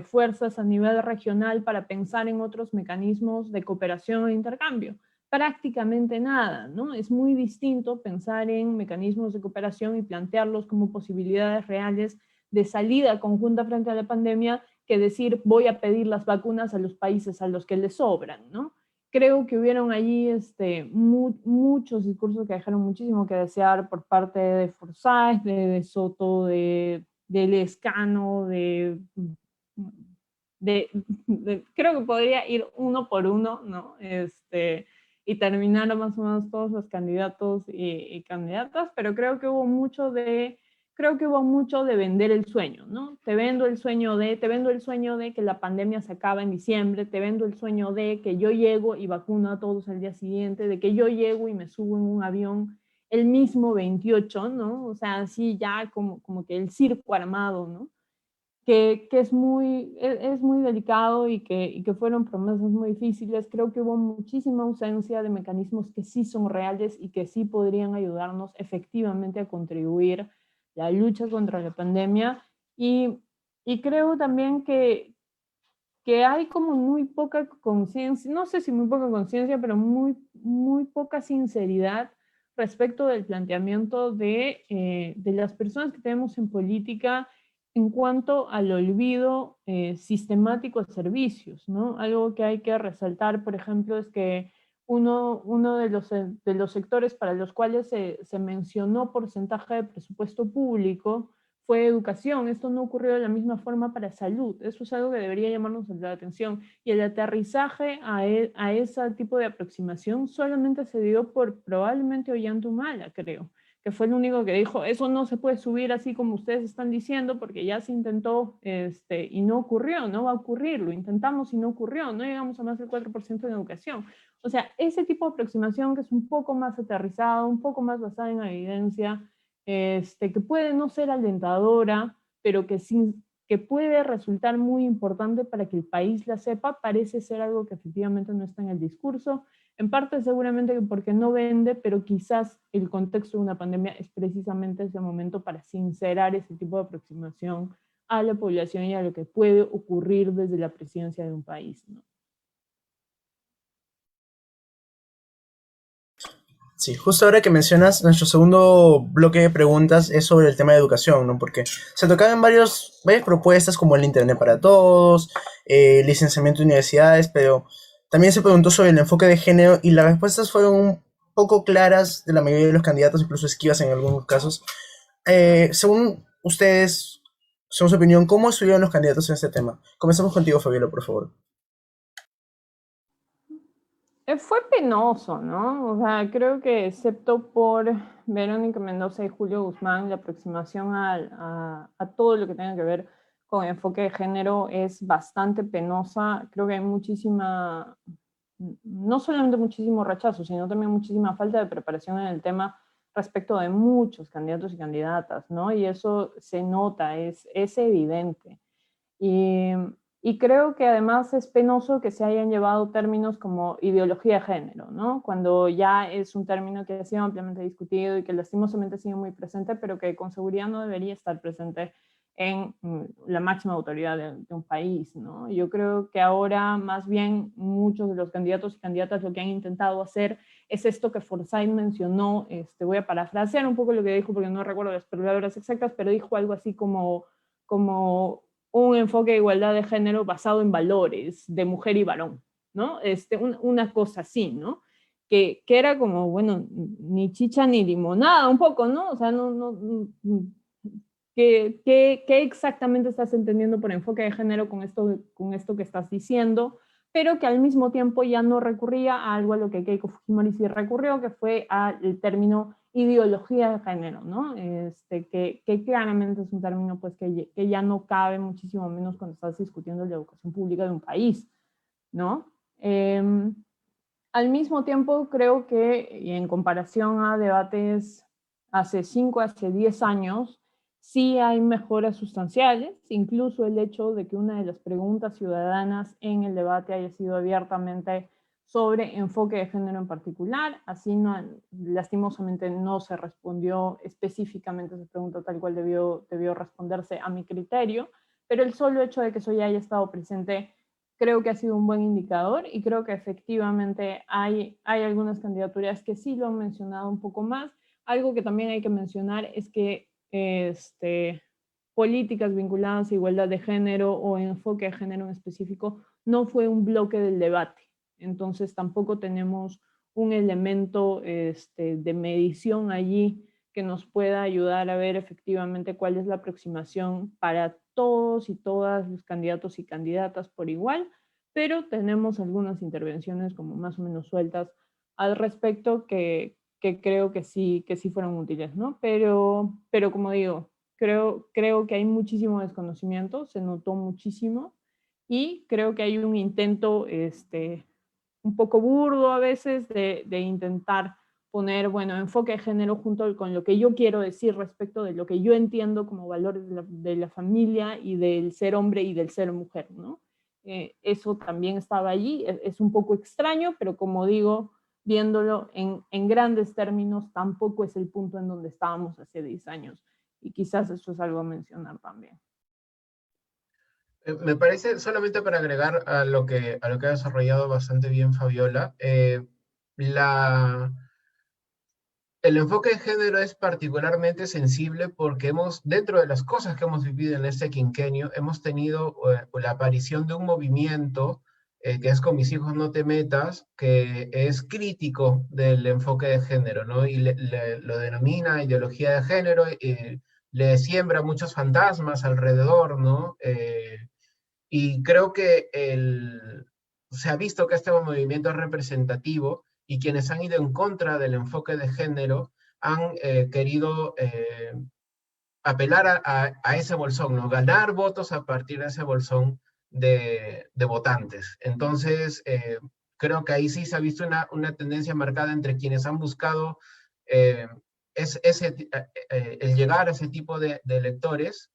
fuerzas a nivel regional para pensar en otros mecanismos de cooperación e intercambio? Prácticamente nada, ¿no? Es muy distinto pensar en mecanismos de cooperación y plantearlos como posibilidades reales de salida conjunta frente a la pandemia que decir voy a pedir las vacunas a los países a los que les sobran, ¿no? Creo que hubieron allí muchos discursos que dejaron muchísimo que desear por parte de Forsyth, de Soto, de Lescano, creo que podría ir uno por uno, ¿no? Y terminar más o menos todos los candidatos y candidatas, pero creo que hubo mucho de vender el sueño, ¿no? Te vendo el sueño de que la pandemia se acaba en diciembre, te vendo el sueño de que yo llego y vacuno a todos al día siguiente, de que yo llego y me subo en un avión el mismo 28, ¿no? O sea, así ya como que el circo armado, ¿no? Que es muy delicado y que fueron promesas muy difíciles. Creo que hubo muchísima ausencia de mecanismos que sí son reales y que sí podrían ayudarnos efectivamente a contribuir la lucha contra la pandemia. Y creo también que hay como muy poca conciencia, no sé si muy poca conciencia, pero muy poca sinceridad respecto del planteamiento de las personas que tenemos en política en cuanto al olvido sistemático de servicios, ¿no? Algo que hay que resaltar, por ejemplo, es que uno de los sectores para los cuales se mencionó porcentaje de presupuesto público fue educación. Esto no ocurrió de la misma forma para salud. Eso es algo que debería llamarnos la atención. Y el aterrizaje a ese tipo de aproximación solamente se dio por probablemente Ollanta-Humala, creo, que fue el único que dijo, eso no se puede subir así como ustedes están diciendo, porque ya se intentó y no ocurrió, no va a ocurrir, lo intentamos y no ocurrió, no llegamos a más del 4% en educación. O sea, ese tipo de aproximación que es un poco más aterrizada, un poco más basada en evidencia, que puede no ser alentadora, pero que puede resultar muy importante para que el país la sepa, parece ser algo que efectivamente no está en el discurso, en parte seguramente porque no vende, pero quizás el contexto de una pandemia es precisamente ese momento para sincerar ese tipo de aproximación a la población y a lo que puede ocurrir desde la presidencia de un país, ¿no? Sí, justo ahora que mencionas, nuestro segundo bloque de preguntas es sobre el tema de educación, ¿no? Porque se tocaban varias propuestas como el Internet para todos, licenciamiento de universidades, pero también se preguntó sobre el enfoque de género y las respuestas fueron poco claras de la mayoría de los candidatos, incluso esquivas en algunos casos. Según ustedes, según su opinión, ¿cómo estuvieron los candidatos en este tema? Comenzamos contigo, Fabiola, por favor. Fue penoso, ¿no? O sea, creo que excepto por Verónica Mendoza y Julio Guzmán, la aproximación a todo lo que tenga que ver con enfoque de género es bastante penosa. Creo que hay muchísima, no solamente muchísimo rechazo, sino también muchísima falta de preparación en el tema respecto de muchos candidatos y candidatas, ¿no? Y eso se nota, es evidente. Y, y creo que además es penoso que se hayan llevado términos como ideología de género, ¿no? Cuando ya es un término que ha sido ampliamente discutido y que lastimosamente sigue muy presente, pero que con seguridad no debería estar presente en la máxima autoridad de un país, ¿no? Yo creo que ahora más bien muchos de los candidatos y candidatas lo que han intentado hacer es esto que Forsyth mencionó, voy a parafrasear un poco lo que dijo porque no recuerdo las palabras exactas, pero dijo algo así como un enfoque de igualdad de género basado en valores de mujer y varón, ¿no? Una cosa así, ¿no? Que era como, bueno, ni chicha ni limonada, un poco, ¿no? O sea, ¿qué exactamente estás entendiendo por enfoque de género con esto que estás diciendo? Pero que al mismo tiempo ya no recurría a algo a lo que Keiko Fujimori sí recurrió, que fue al término ideología de género, ¿no? Que claramente es un término pues, que ya no cabe muchísimo menos cuando estás discutiendo la educación pública de un país, ¿no? Al mismo tiempo, creo que en comparación a debates hace 5, hace 10 años, sí hay mejoras sustanciales, incluso el hecho de que una de las preguntas ciudadanas en el debate haya sido abiertamente sobre enfoque de género en particular, así no, lastimosamente no se respondió específicamente a esa pregunta tal cual debió responderse a mi criterio, pero el solo hecho de que eso ya haya estado presente creo que ha sido un buen indicador y creo que efectivamente hay algunas candidaturas que sí lo han mencionado un poco más. Algo que también hay que mencionar es que políticas vinculadas a igualdad de género o enfoque de género en específico no fue un bloque del debate. Entonces tampoco tenemos un elemento de medición allí que nos pueda ayudar a ver efectivamente cuál es la aproximación para todos y todas los candidatos y candidatas por igual, pero tenemos algunas intervenciones como más o menos sueltas al respecto que creo que sí fueron útiles, ¿no? Pero como digo, creo que hay muchísimo desconocimiento, se notó muchísimo y creo que hay un intento un poco burdo a veces de intentar poner, bueno, enfoque de género junto con lo que yo quiero decir respecto de lo que yo entiendo como valores de la familia y del ser hombre y del ser mujer, ¿no? Eso también estaba allí, es un poco extraño, pero como digo, viéndolo en grandes términos, tampoco es el punto en donde estábamos hace 10 años. Y quizás eso es algo a mencionar también. Me parece, solamente para agregar a lo que ha desarrollado bastante bien Fabiola, la, el enfoque de género es particularmente sensible porque dentro de las cosas que hemos vivido en este quinquenio, hemos tenido la aparición de un movimiento que es Con mis hijos no te metas, que es crítico del enfoque de género, ¿no? Y lo denomina ideología de género, y le siembra muchos fantasmas alrededor, ¿no? Y creo que se ha visto que este movimiento es representativo y quienes han ido en contra del enfoque de género han querido apelar a ese bolsón, ¿no? Ganar votos a partir de ese bolsón de votantes. Entonces, creo que ahí sí se ha visto una tendencia marcada entre quienes han buscado eh, el llegar a ese tipo de electores,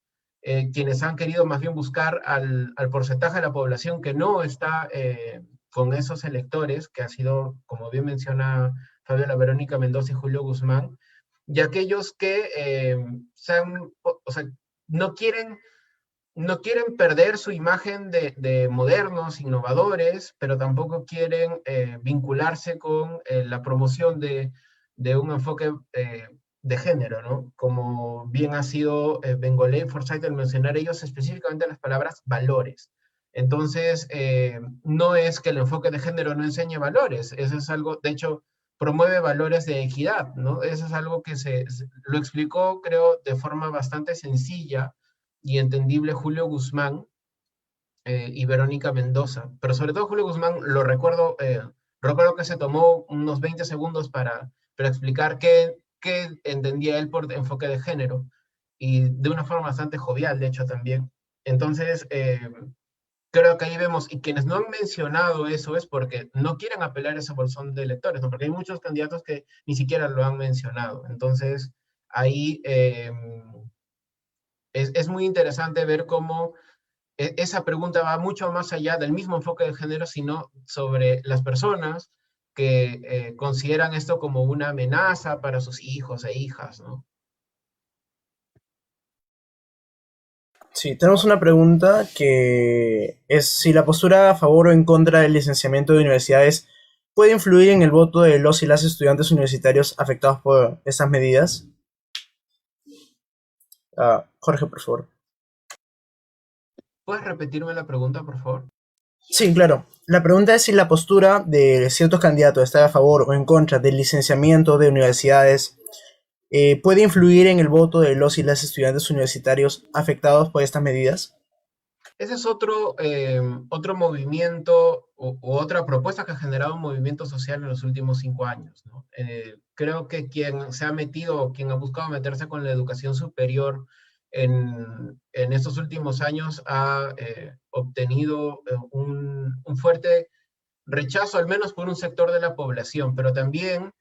quienes han querido más bien buscar al porcentaje de la población que no está con esos electores, que ha sido, como bien menciona Fabiola, Verónica Mendoza y Julio Guzmán, y aquellos que o sea, no quieren, no quieren perder su imagen de modernos, innovadores, pero tampoco quieren vincularse con la promoción de un enfoque de género, ¿no? Como bien ha sido Bengolé y Forsyth al mencionar ellos específicamente las palabras valores. Entonces, no es que el enfoque de género no enseñe valores, eso es algo, de hecho, promueve valores de equidad, ¿no? Eso es algo que lo explicó, creo, de forma bastante sencilla y entendible Julio Guzmán y Verónica Mendoza, pero sobre todo Julio Guzmán recuerdo que se tomó unos 20 segundos para explicar qué entendía él por enfoque de género, y de una forma bastante jovial, de hecho, también. Entonces, creo que ahí vemos, y quienes no han mencionado eso es porque no quieren apelar a ese bolsón de electores, ¿no? Porque hay muchos candidatos que ni siquiera lo han mencionado. Entonces, ahí es muy interesante ver cómo esa pregunta va mucho más allá del mismo enfoque de género, sino sobre las personas que consideran esto como una amenaza para sus hijos e hijas, ¿no? Sí, tenemos una pregunta que es si la postura a favor o en contra del licenciamiento de universidades puede influir en el voto de los y las estudiantes universitarios afectados por estas medidas. Jorge, por favor. ¿Puedes repetirme la pregunta, por favor? Sí, claro. La pregunta es si la postura de ciertos candidatos está a favor o en contra del licenciamiento de universidades puede influir en el voto de los y las estudiantes universitarios afectados por estas medidas. Ese es otro movimiento u otra propuesta que ha generado un movimiento social en los últimos 5 años, ¿no? Creo que quien se ha metido, o quien ha buscado meterse con la educación superior en estos últimos años ha obtenido un fuerte rechazo, al menos por un sector de la población, pero también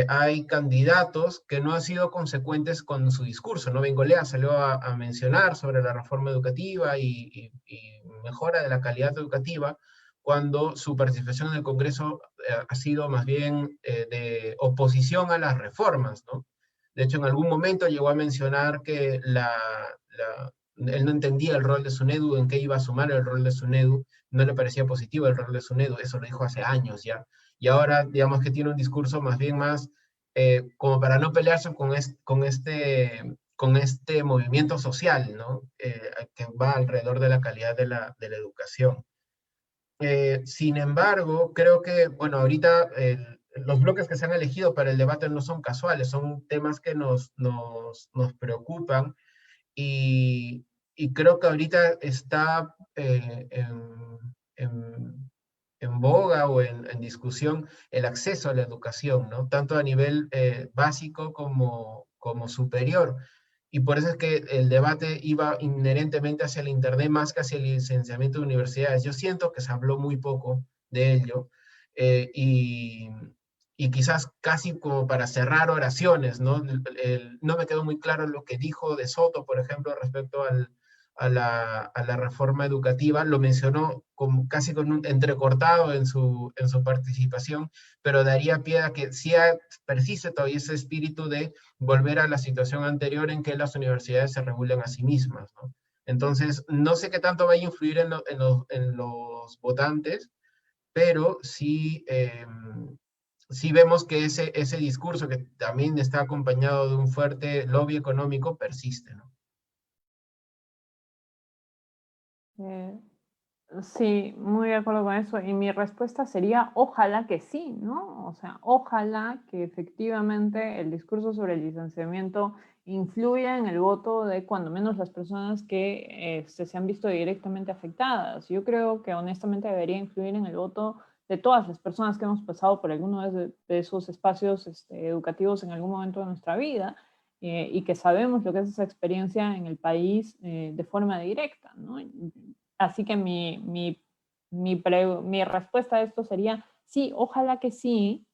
hay candidatos que no han sido consecuentes con su discurso, ¿no? Bengolea salió a mencionar sobre la reforma educativa y mejora de la calidad educativa, cuando su participación en el Congreso ha sido más bien de oposición a las reformas, ¿no? De hecho, en algún momento llegó a mencionar que él no entendía el rol de SUNEDU, en qué iba a sumar el rol de SUNEDU, no le parecía positivo el rol de SUNEDU, eso lo dijo hace años ya. Y ahora, digamos que tiene un discurso más bien más como para no pelearse con este movimiento social, ¿no? Que va alrededor de la calidad de la educación. Sin embargo, creo que, bueno, ahorita los bloques que se han elegido para el debate no son casuales, son temas que nos preocupan, y, y creo que ahorita está en boga o en discusión el acceso a la educación, ¿no? Tanto a nivel básico como superior. Y por eso es que el debate iba inherentemente hacia el Internet más que hacia el licenciamiento de universidades. Yo siento que se habló muy poco de ello, eh, y, y quizás casi como para cerrar oraciones, ¿no? No me quedó muy claro lo que dijo De Soto, por ejemplo, respecto a la reforma educativa. Lo mencionó casi con un entrecortado en su participación, pero daría pie a que sí persiste todavía ese espíritu de volver a la situación anterior en que las universidades se regulan a sí mismas, ¿no? Entonces, no sé qué tanto va a influir en los votantes, pero sí vemos que ese discurso, que también está acompañado de un fuerte lobby económico, persiste, ¿no? Eh, Sí, muy de acuerdo con eso. Y mi respuesta sería, ojalá que sí, ¿no? O sea, ojalá que efectivamente el discurso sobre el licenciamiento influya en el voto de cuando menos las personas que se han visto directamente afectadas. Yo creo que honestamente debería influir en el voto de todas las personas que hemos pasado por alguno de esos espacios educativos en algún momento de nuestra vida, y que sabemos lo que es esa experiencia en el país de forma directa, ¿no? Así que mi respuesta a esto sería, sí, ojalá que sí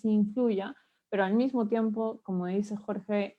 influya, pero al mismo tiempo, como dice Jorge,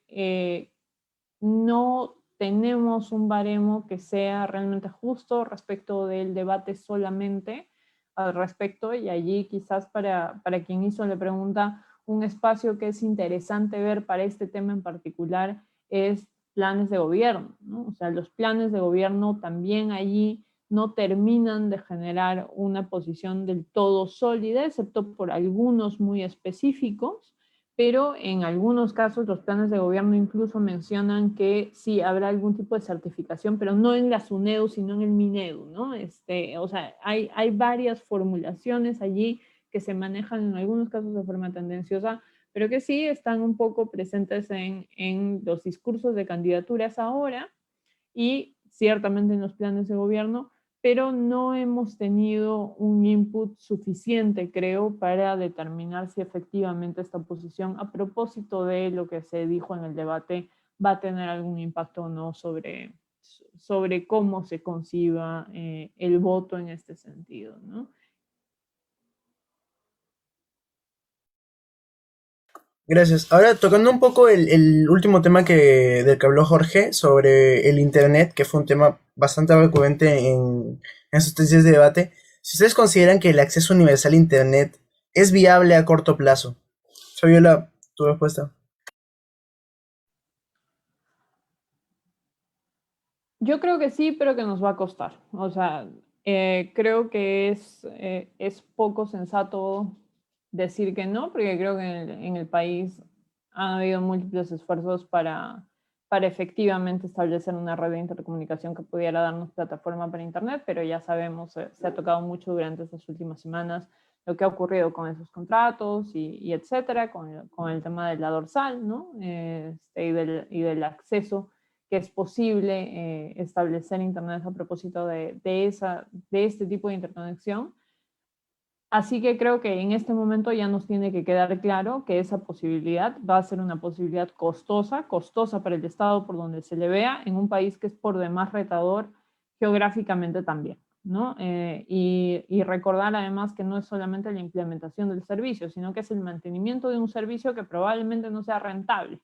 no tenemos un baremo que sea realmente justo respecto del debate solamente al respecto, y allí quizás para quien hizo la pregunta, un espacio que es interesante ver para este tema en particular es planes de gobierno, ¿no? O sea, los planes de gobierno también allí no terminan de generar una posición del todo sólida, excepto por algunos muy específicos, pero en algunos casos los planes de gobierno incluso mencionan que sí habrá algún tipo de certificación, pero no en la SUNEDU, sino en el MINEDU, ¿no? O sea, hay varias formulaciones allí que se manejan en algunos casos de forma tendenciosa, pero que sí están un poco presentes en los discursos de candidaturas ahora y ciertamente en los planes de gobierno, pero no hemos tenido un input suficiente, creo, para determinar si efectivamente esta posición, a propósito de lo que se dijo en el debate, va a tener algún impacto o no sobre cómo se conciba el voto en este sentido, ¿no? Gracias. Ahora, tocando un poco el último tema del que habló Jorge sobre el Internet, que fue un tema bastante recurrente en estos 3 días de debate, si ustedes consideran que el acceso universal a Internet es viable a corto plazo. Fabiola, tu respuesta. Yo creo que sí, pero que nos va a costar. O sea, creo que es poco sensato decir que no, porque creo que en el país han habido múltiples esfuerzos para efectivamente establecer una red de intercomunicación que pudiera darnos plataforma para Internet, pero ya sabemos, se ha tocado mucho durante estas últimas semanas lo que ha ocurrido con esos contratos y etcétera, con el tema de la dorsal, ¿no? Y del acceso que es posible establecer Internet a propósito de este tipo de interconexión. Así que creo que en este momento ya nos tiene que quedar claro que esa posibilidad va a ser una posibilidad costosa para el Estado por donde se le vea, en un país que es por demás retador geográficamente también, ¿no? Y recordar además que no es solamente la implementación del servicio, sino que es el mantenimiento de un servicio que probablemente no sea rentable.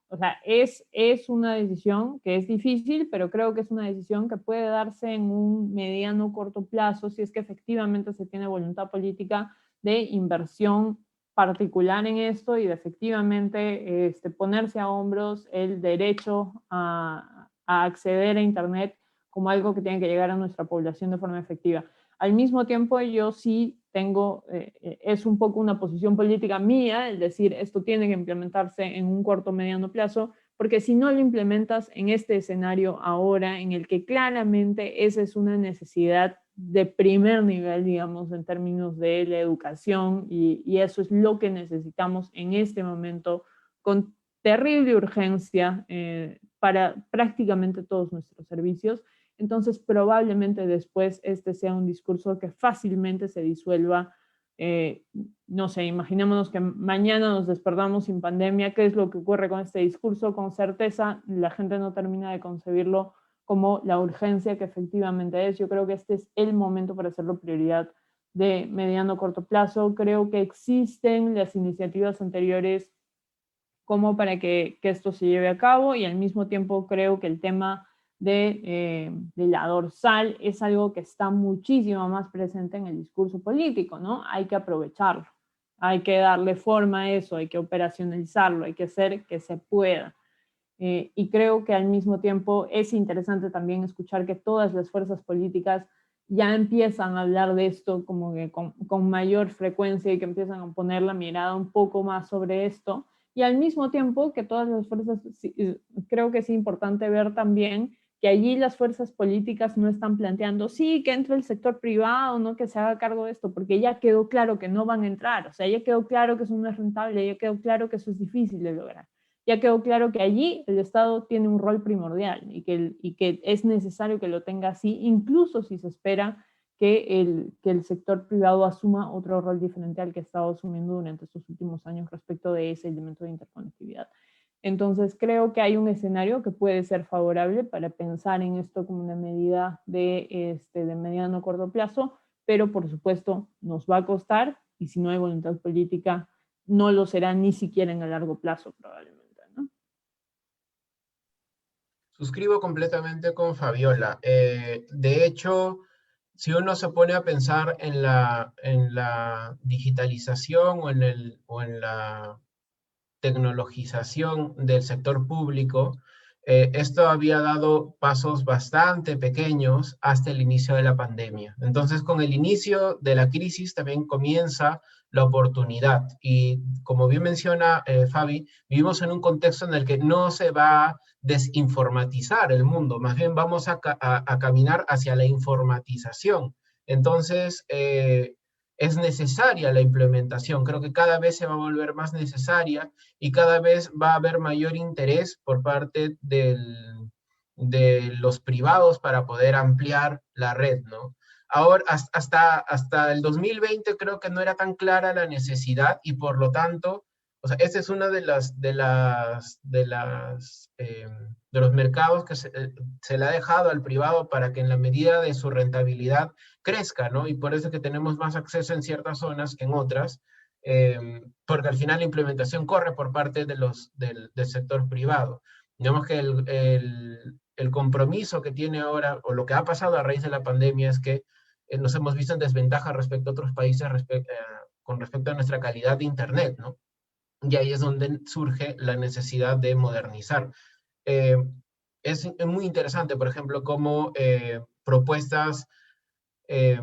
O sea, es una decisión que es difícil, pero creo que es una decisión que puede darse en un mediano o corto plazo si es que efectivamente se tiene voluntad política de inversión particular en esto y de efectivamente ponerse a hombros el derecho a acceder a Internet como algo que tiene que llegar a nuestra población de forma efectiva. Al mismo tiempo, yo sí tengo, es un poco una posición política mía, el decir esto tiene que implementarse en un corto o mediano plazo, porque si no lo implementas en este escenario ahora, en el que claramente esa es una necesidad de primer nivel, digamos, en términos de la educación, y eso es lo que necesitamos en este momento con terrible urgencia para prácticamente todos nuestros servicios. Entonces probablemente después este sea un discurso que fácilmente se disuelva. No sé, imaginémonos que mañana nos despertamos sin pandemia. ¿Qué es lo que ocurre con este discurso? Con certeza la gente no termina de concebirlo como la urgencia que efectivamente es. Yo creo que este es el momento para hacerlo prioridad de mediano o corto plazo. Creo que existen las iniciativas anteriores como para que esto se lleve a cabo, y al mismo tiempo creo que el tema de la dorsal es algo que está muchísimo más presente en el discurso político, ¿no? Hay que aprovecharlo, hay que darle forma a eso, hay que operacionalizarlo, hay que hacer que se pueda. Y creo que al mismo tiempo es interesante también escuchar que todas las fuerzas políticas ya empiezan a hablar de esto como que con mayor frecuencia y que empiezan a poner la mirada un poco más sobre esto. Y al mismo tiempo que todas las fuerzas, creo que es importante ver también que allí las fuerzas políticas no están planteando, sí, que entre el sector privado, no que se haga cargo de esto, porque ya quedó claro que no van a entrar, o sea, ya quedó claro que eso no es rentable, ya quedó claro que eso es difícil de lograr. Ya quedó claro que allí el Estado tiene un rol primordial y que es necesario que lo tenga así, incluso si se espera que el sector privado asuma otro rol diferente al que ha estado asumiendo durante estos últimos años respecto de ese elemento de interconectividad. Entonces creo que hay un escenario que puede ser favorable para pensar en esto como una medida de mediano o corto plazo, pero por supuesto nos va a costar, y si no hay voluntad política no lo será ni siquiera en el largo plazo probablemente. Suscribo completamente con Fabiola. De hecho, si uno se pone a pensar en la digitalización o en la tecnologización del sector público, esto había dado pasos bastante pequeños hasta el inicio de la pandemia. Entonces, con el inicio de la crisis también comienza la oportunidad. Y como bien menciona Fabi, vivimos en un contexto en el que no se va a desinformatizar el mundo, más bien vamos a caminar hacia la informatización. Entonces, es necesaria la implementación. Creo que cada vez se va a volver más necesaria y cada vez va a haber mayor interés por parte de los privados para poder ampliar la red, ¿no? Ahora, hasta el 2020 creo que no era tan clara la necesidad y por lo tanto, o sea, esta es una de los mercados que se le ha dejado al privado para que en la medida de su rentabilidad crezca, ¿no? Y por eso es que tenemos más acceso en ciertas zonas que en otras, porque al final la implementación corre por parte del sector privado. Digamos que el compromiso que tiene ahora, o lo que ha pasado a raíz de la pandemia, es que nos hemos visto en desventaja respecto a otros países con respecto a nuestra calidad de Internet, ¿no? Y ahí es donde surge la necesidad de modernizar. Eh, es muy interesante, por ejemplo, cómo propuestas eh,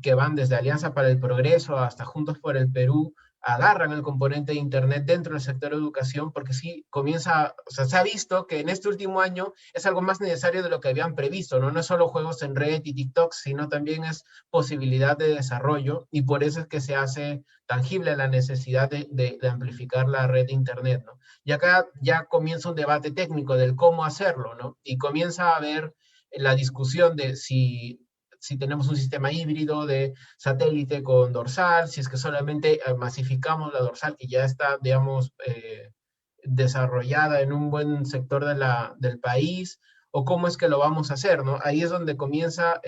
que van desde Alianza para el Progreso hasta Juntos por el Perú, agarran el componente de Internet dentro del sector de educación, porque sí comienza, o sea, se ha visto que en este último año es algo más necesario de lo que habían previsto, ¿no? No es solo juegos en red y TikTok, sino también es posibilidad de desarrollo, y por eso es que se hace tangible la necesidad de amplificar la red de Internet, ¿no? Y acá ya comienza un debate técnico del cómo hacerlo, ¿no? Y comienza a haber la discusión de si tenemos un sistema híbrido de satélite con dorsal, si es que solamente masificamos la dorsal que ya está, digamos, desarrollada en un buen sector del país, o cómo es que lo vamos a hacer, ¿no? Ahí es donde comienza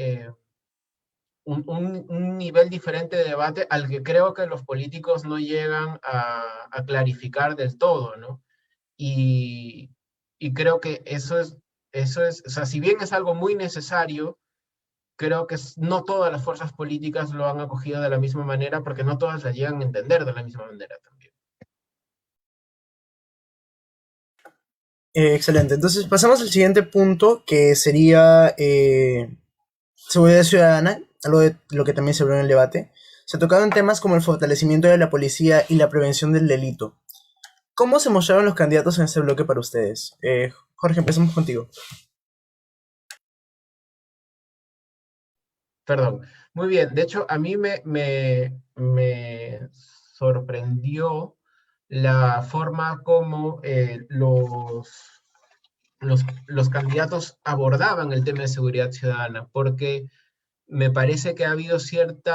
un nivel diferente de debate al que creo que los políticos no llegan a clarificar del todo, ¿no? Y, y creo que o sea, si bien es algo muy necesario, creo que no todas las fuerzas políticas lo han acogido de la misma manera, porque no todas la llegan a entender de la misma manera también. Excelente. Entonces pasamos al siguiente punto, que sería seguridad ciudadana, algo de lo que también se habló en el debate. Se tocaron temas como el fortalecimiento de la policía y la prevención del delito. ¿Cómo se mostraron los candidatos en este bloque para ustedes? Jorge, empezamos contigo. Perdón. Muy bien. De hecho, a mí me sorprendió la forma como los candidatos abordaban el tema de seguridad ciudadana, porque me parece que ha habido cierto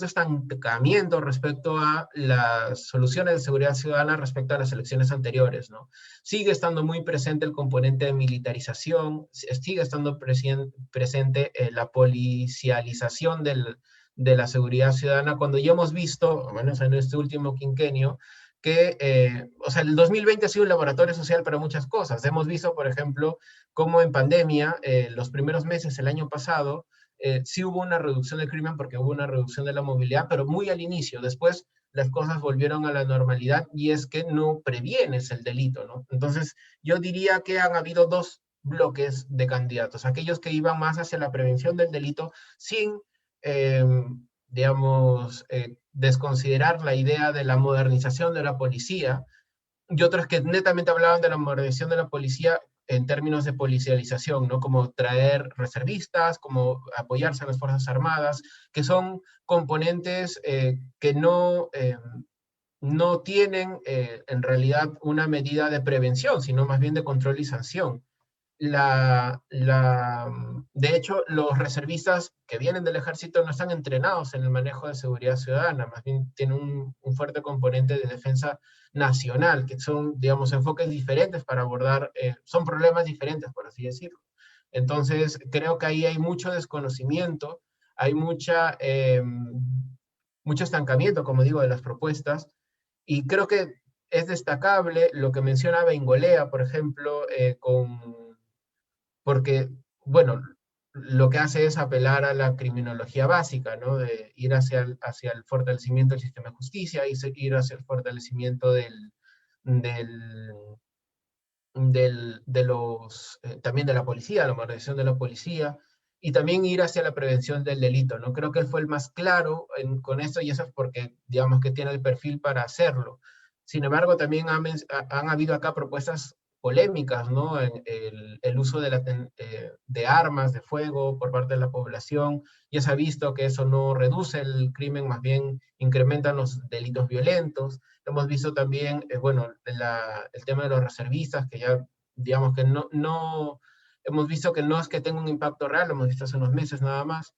estancamiento respecto a las soluciones de seguridad ciudadana respecto a las elecciones anteriores, ¿no? Sigue estando muy presente el componente de militarización, sigue estando presente la policialización de la seguridad ciudadana, cuando ya hemos visto, al menos en este último quinquenio, que, o sea, el 2020 ha sido un laboratorio social para muchas cosas. Hemos visto, por ejemplo, cómo en pandemia, los primeros meses el año pasado, sí hubo una reducción del crimen porque hubo una reducción de la movilidad, pero muy al inicio. Después las cosas volvieron a la normalidad y es que no previenes el delito, ¿no? Entonces, yo diría que han habido dos bloques de candidatos, aquellos que iban más hacia la prevención del delito sin, eh, digamos, desconsiderar la idea de la modernización de la policía, y otros que netamente hablaban de la modernización de la policía en términos de policialización, ¿no? Como traer reservistas, como apoyarse a las Fuerzas Armadas, que son componentes que no tienen en realidad una medida de prevención, sino más bien de control y sanción. De hecho, los reservistas que vienen del ejército no están entrenados en el manejo de seguridad ciudadana, más bien tienen un fuerte componente de defensa nacional, que son, digamos, enfoques diferentes para abordar, son problemas diferentes, por así decirlo. Entonces, creo que ahí hay mucho desconocimiento, hay mucho estancamiento, como digo, de las propuestas, y creo que es destacable lo que menciona Bengolea, por ejemplo, porque, bueno, lo que hace es apelar a la criminología básica, ¿no? De ir hacia el fortalecimiento del sistema de justicia, y ir hacia el fortalecimiento del, también de la policía, la modernización de la policía, y también ir hacia la prevención del delito, ¿no? Creo que él fue el más claro con esto, y eso es porque, digamos, que tiene el perfil para hacerlo. Sin embargo, también han habido acá propuestas polémicas, ¿no? El uso de armas de fuego por parte de la población. Ya se ha visto que eso no reduce el crimen, más bien incrementa los delitos violentos. Hemos visto también, bueno, el tema de los reservistas, que ya, digamos que hemos visto que no es que tenga un impacto real, lo hemos visto hace unos meses nada más.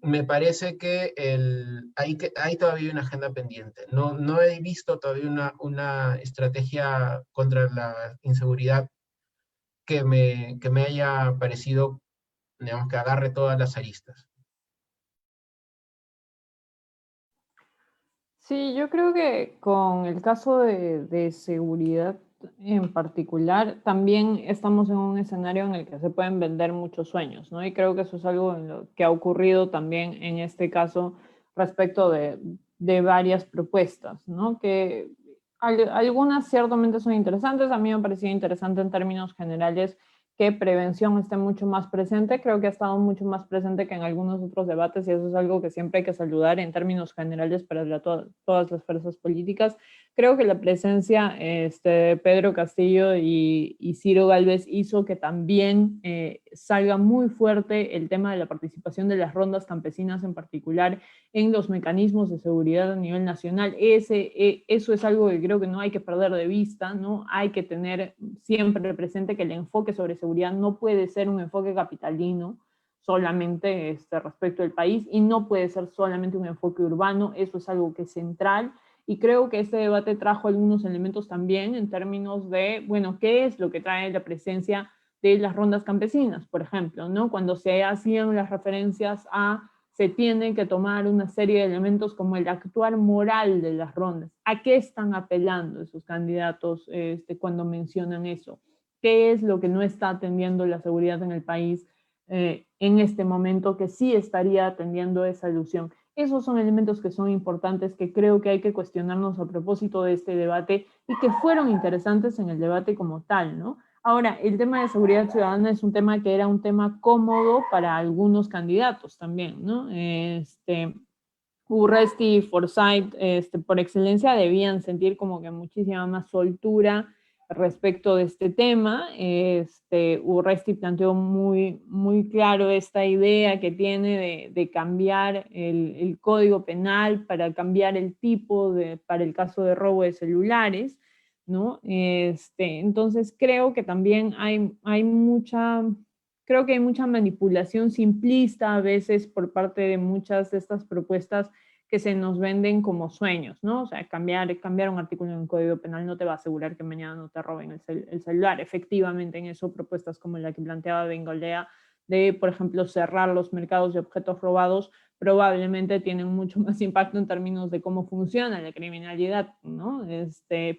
Me parece que hay todavía una agenda pendiente. No he visto todavía una estrategia contra la inseguridad que me haya parecido, digamos, que agarre todas las aristas. Sí, yo creo que con el caso de seguridad en particular, también estamos en un escenario en el que se pueden vender muchos sueños, ¿no? Y creo que eso es algo en lo que ha ocurrido también en este caso respecto de varias propuestas, ¿no? Que algunas ciertamente son interesantes, a mí me parecía interesante en términos generales que prevención esté mucho más presente, creo que ha estado mucho más presente que en algunos otros debates y eso es algo que siempre hay que saludar en términos generales para todas las fuerzas políticas. Creo que la presencia de Pedro Castillo y Ciro Gálvez hizo que también salga muy fuerte el tema de la participación de las rondas campesinas en particular en los mecanismos de seguridad a nivel nacional. Eso es algo que creo que no hay que perder de vista, ¿no? Hay que tener siempre presente que el enfoque sobre seguridad no puede ser un enfoque capitalino solamente respecto del país y no puede ser solamente un enfoque urbano, eso es algo que es central y creo que este debate trajo algunos elementos también en términos de, bueno, ¿qué es lo que trae la presencia de las rondas campesinas, por ejemplo, ¿no? Cuando se hacían las referencias a se tiene que tomar una serie de elementos como el actuar moral de las rondas. ¿A qué están apelando esos candidatos cuando mencionan eso? ¿Qué es lo que no está atendiendo la seguridad en el país en este momento que sí estaría atendiendo esa alusión? Esos son elementos que son importantes, que creo que hay que cuestionarnos a propósito de este debate y que fueron interesantes en el debate como tal, ¿no? Ahora, el tema de seguridad ciudadana es un tema que era un tema cómodo para algunos candidatos también, ¿no? Urresti y Forsyth, por excelencia, debían sentir como que muchísima más soltura respecto de este tema. Urresti planteó muy, muy claro esta idea que tiene de cambiar el código penal para cambiar el tipo para el caso de robo de celulares, ¿no? Entonces creo que también creo que hay mucha manipulación simplista a veces por parte de muchas de estas propuestas que se nos venden como sueños, ¿no? O sea, cambiar un artículo en el Código Penal no te va a asegurar que mañana no te roben el celular. Efectivamente, en eso propuestas como la que planteaba Bengolea de, por ejemplo, cerrar los mercados de objetos robados probablemente tienen mucho más impacto en términos de cómo funciona la criminalidad, ¿no?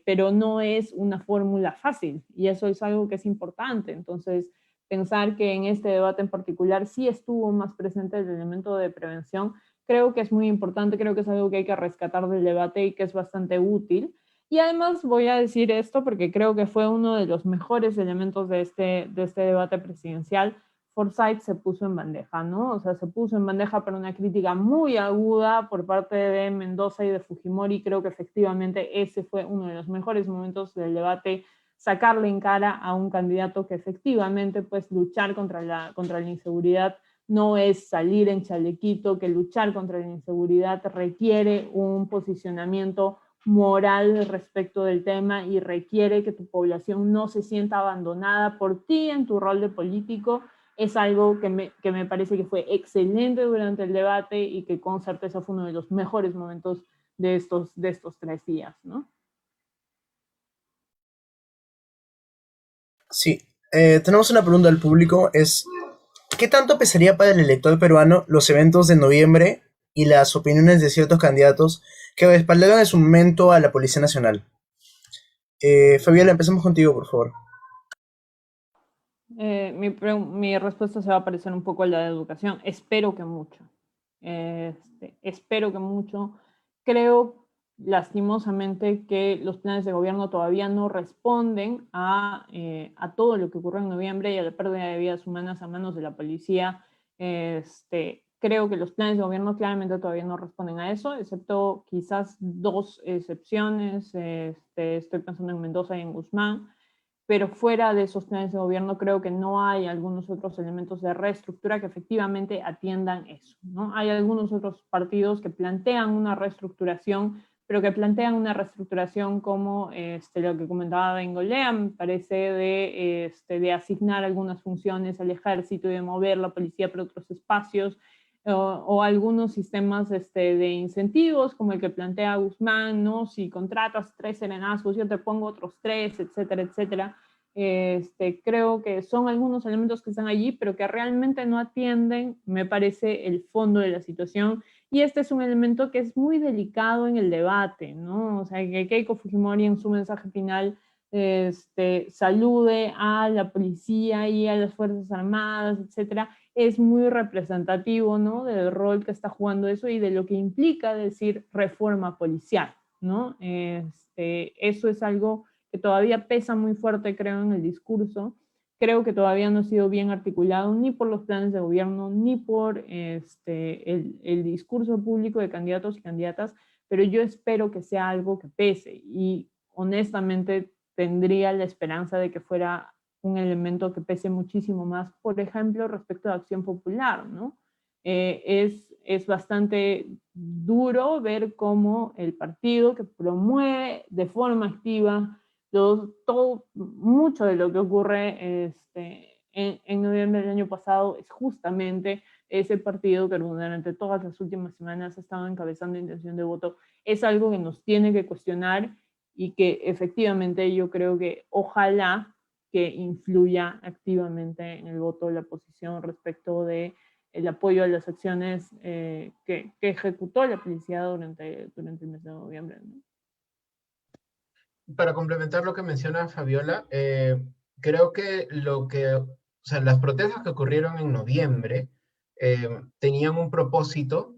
Pero no es una fórmula fácil y eso es algo que es importante. Entonces, pensar que en este debate en particular sí estuvo más presente el elemento de prevención, creo que es muy importante, creo que es algo que hay que rescatar del debate y que es bastante útil. Y además voy a decir esto porque creo que fue uno de los mejores elementos de este debate presidencial. Forsyth se puso en bandeja, ¿no? O sea, se puso en bandeja para una crítica muy aguda por parte de Mendoza y de Fujimori. Creo que efectivamente ese fue uno de los mejores momentos del debate, sacarle en cara a un candidato que efectivamente, pues, luchar contra la inseguridad no es salir en chalequito, que luchar contra la inseguridad requiere un posicionamiento moral respecto del tema y requiere que tu población no se sienta abandonada por ti en tu rol de político. Es algo que me parece que fue excelente durante el debate y que con certeza fue uno de los mejores momentos de estos 3 días, ¿no? Sí, tenemos una pregunta del público, ¿qué tanto pesaría para el elector peruano los eventos de noviembre y las opiniones de ciertos candidatos que respaldaron en su momento a la Policía Nacional? Fabiola, empecemos contigo, por favor. Mi respuesta se va a parecer un poco a la de educación. Espero que mucho. Espero que mucho. Creo lastimosamente que los planes de gobierno todavía no responden a todo lo que ocurrió en noviembre y a la pérdida de vidas humanas a manos de la policía. Creo que los planes de gobierno claramente todavía no responden a eso, excepto quizás 2 excepciones. Estoy pensando en Mendoza y en Guzmán. pero fuera de esos planes de gobierno creo que no hay algunos otros elementos de reestructura que efectivamente atiendan eso, ¿no? Hay algunos otros partidos que plantean una reestructuración, pero que plantean una reestructuración como lo que comentaba Bengolea, me parece, de asignar algunas funciones al ejército y de mover la policía para otros espacios, o algunos sistemas de incentivos, como el que plantea Guzmán, ¿no? Si contratas 3 serenazgos, yo te pongo otros 3, etcétera, etcétera. Creo que son algunos elementos que están allí, pero que realmente no atienden, me parece, el fondo de la situación. Y este es un elemento que es muy delicado en el debate, ¿no? O sea, que Keiko Fujimori en su mensaje final salude a la policía y a las Fuerzas Armadas, etcétera, es muy representativo, ¿no? Del rol que está jugando eso y de lo que implica decir reforma policial, ¿no? Eso es algo que todavía pesa muy fuerte, creo, en el discurso. Creo que todavía no ha sido bien articulado ni por los planes de gobierno, ni por el discurso público de candidatos y candidatas, pero yo espero que sea algo que pese y honestamente tendría la esperanza de que fuera un elemento que pese muchísimo más, por ejemplo, respecto a Acción Popular, ¿no? Es bastante duro ver cómo el partido que promueve de forma activa mucho de lo que ocurre en noviembre del año pasado es justamente ese partido que durante todas las últimas semanas ha estado encabezando intención de voto. Es algo que nos tiene que cuestionar y que efectivamente yo creo que ojalá que influya activamente en el voto de la oposición respecto de el apoyo a las acciones que ejecutó la policía durante el mes de noviembre, ¿no? Para complementar lo que menciona Fabiola, creo que o sea, las protestas que ocurrieron en noviembre tenían un propósito,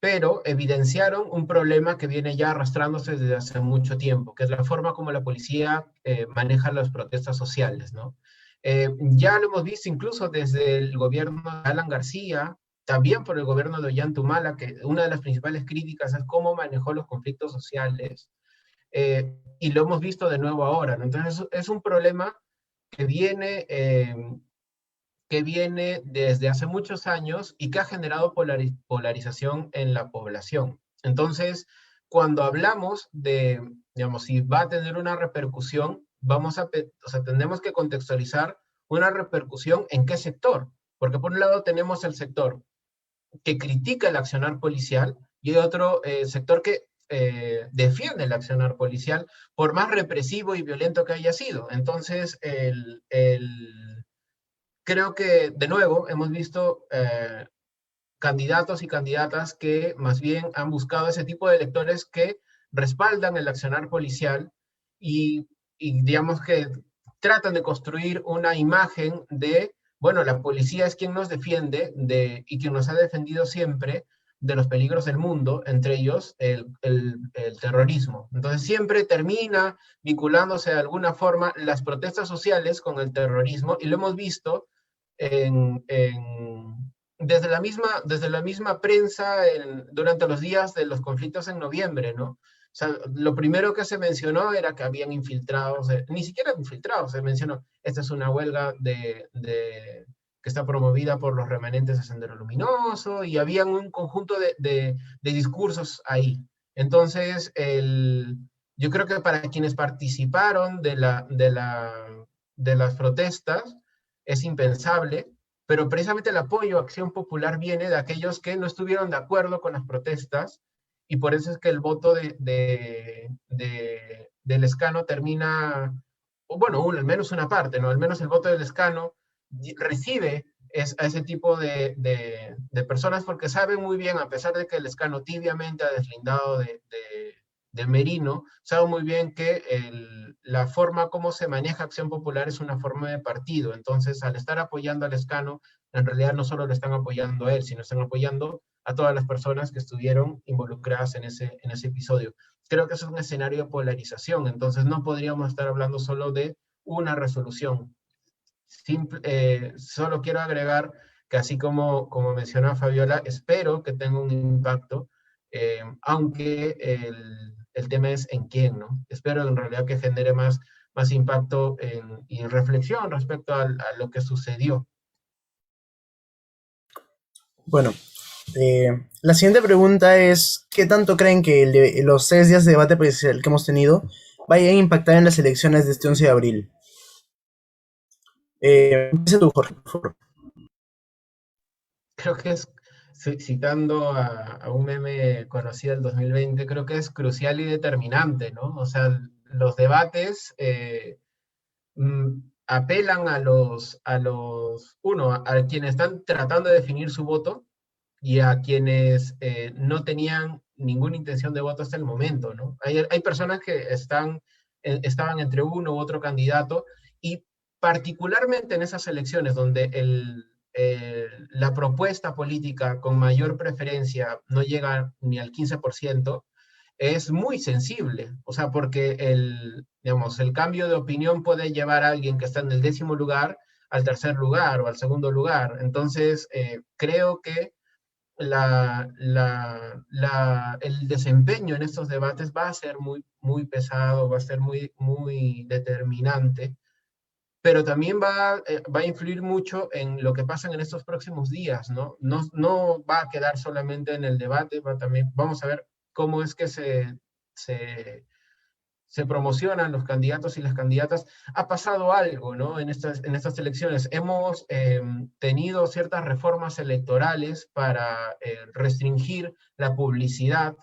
pero evidenciaron un problema que viene ya arrastrándose desde hace mucho tiempo, que es la forma como la policía maneja las protestas sociales, ¿no? Ya lo hemos visto incluso desde el gobierno de Alan García, también por el gobierno de Ollanta-Humala, que una de las principales críticas es cómo manejó los conflictos sociales, y lo hemos visto de nuevo ahora, ¿no? Entonces es un problema que viene desde hace muchos años y que ha generado polarización en la población. Entonces, cuando hablamos de, digamos, si va a tener una repercusión, o sea, tenemos que contextualizar una repercusión en qué sector, porque por un lado tenemos el sector que critica el accionar policial y otro sector que defiende el accionar policial por más represivo y violento que haya sido. Entonces, creo que, de nuevo, hemos visto candidatos y candidatas que más bien han buscado ese tipo de electores que respaldan el accionar policial y digamos que tratan de construir una imagen de, bueno, la policía es quien nos defiende y quien nos ha defendido siempre de los peligros del mundo, entre ellos el terrorismo. Entonces siempre termina vinculándose de alguna forma las protestas sociales con el terrorismo y lo hemos visto desde la misma prensa durante los días de los conflictos en noviembre, ¿no? O sea, lo primero que se mencionó era que habían infiltrados, ni siquiera infiltrados, se mencionó, esta es una huelga que está promovida por los remanentes de Sendero Luminoso, y había un conjunto de discursos ahí. Entonces, yo creo que para quienes participaron de las protestas, es impensable, pero precisamente el apoyo a Acción Popular viene de aquellos que no estuvieron de acuerdo con las protestas, y por eso es que el voto del Lescano termina, o bueno, al menos una parte, ¿no? Al menos el voto del Lescano recibe a ese tipo de personas porque saben muy bien, a pesar de que el Lescano tibiamente ha deslindado de Merino, sabe muy bien que la forma como se maneja Acción Popular es una forma de partido. Entonces, al estar apoyando al Lescano, en realidad no solo lo están apoyando a él, sino están apoyando a todas las personas que estuvieron involucradas en ese episodio. Creo que eso es un escenario de polarización, entonces no podríamos estar hablando solo de una resolución. Solo quiero agregar que así como mencionaba Fabiola, espero que tenga un impacto, aunque el tema es en quién, ¿no? Espero en realidad que genere más más impacto y reflexión respecto a lo que sucedió. Bueno, la siguiente pregunta es, ¿qué tanto creen que los 6 días de debate presidencial que hemos tenido vayan a impactar en las elecciones de este 11 de abril? Empieza tú, Jorge, por favor. Creo que es, citando a un meme conocido del 2020, creo que es crucial y determinante, ¿no? O sea, los debates apelan a quienes están tratando de definir su voto y a quienes no tenían ninguna intención de voto hasta el momento, ¿no? Hay personas que estaban entre uno u otro candidato y particularmente en esas elecciones donde la propuesta política con mayor preferencia no llega ni al 15%, es muy sensible, o sea, porque digamos, el cambio de opinión puede llevar a alguien que está en el 10º lugar al 3er lugar o al 2º lugar. Entonces, creo que el desempeño en estos debates va a ser muy, muy pesado, va a ser muy, muy determinante, pero también va a influir mucho en lo que pasa en estos próximos días, ¿no? No va a quedar solamente en el debate, también, vamos a ver cómo es que se, se promocionan los candidatos y las candidatas. Ha pasado algo, ¿no? En estas elecciones. Hemos tenido ciertas reformas electorales para restringir la publicidad,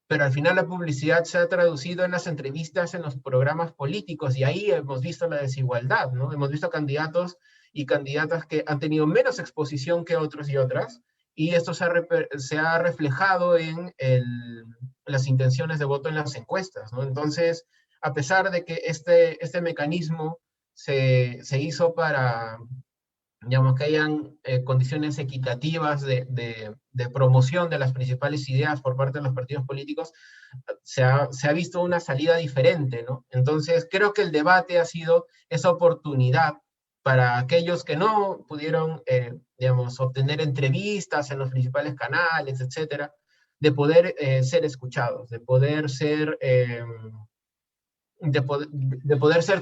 pero al final la publicidad se ha traducido en las entrevistas, en los programas políticos, y ahí hemos visto la desigualdad, ¿no? Hemos visto candidatos y candidatas que han tenido menos exposición que otros y otras, y esto se ha reflejado en las intenciones de voto en las encuestas, ¿no? Entonces, a pesar de que este mecanismo se hizo para, digamos, que hayan condiciones equitativas de promoción de las principales ideas por parte de los partidos políticos, se ha visto una salida diferente, ¿no? Entonces, creo que el debate ha sido esa oportunidad para aquellos que no pudieron, digamos, obtener entrevistas en los principales canales, etcétera, de poder ser escuchados, de poder ser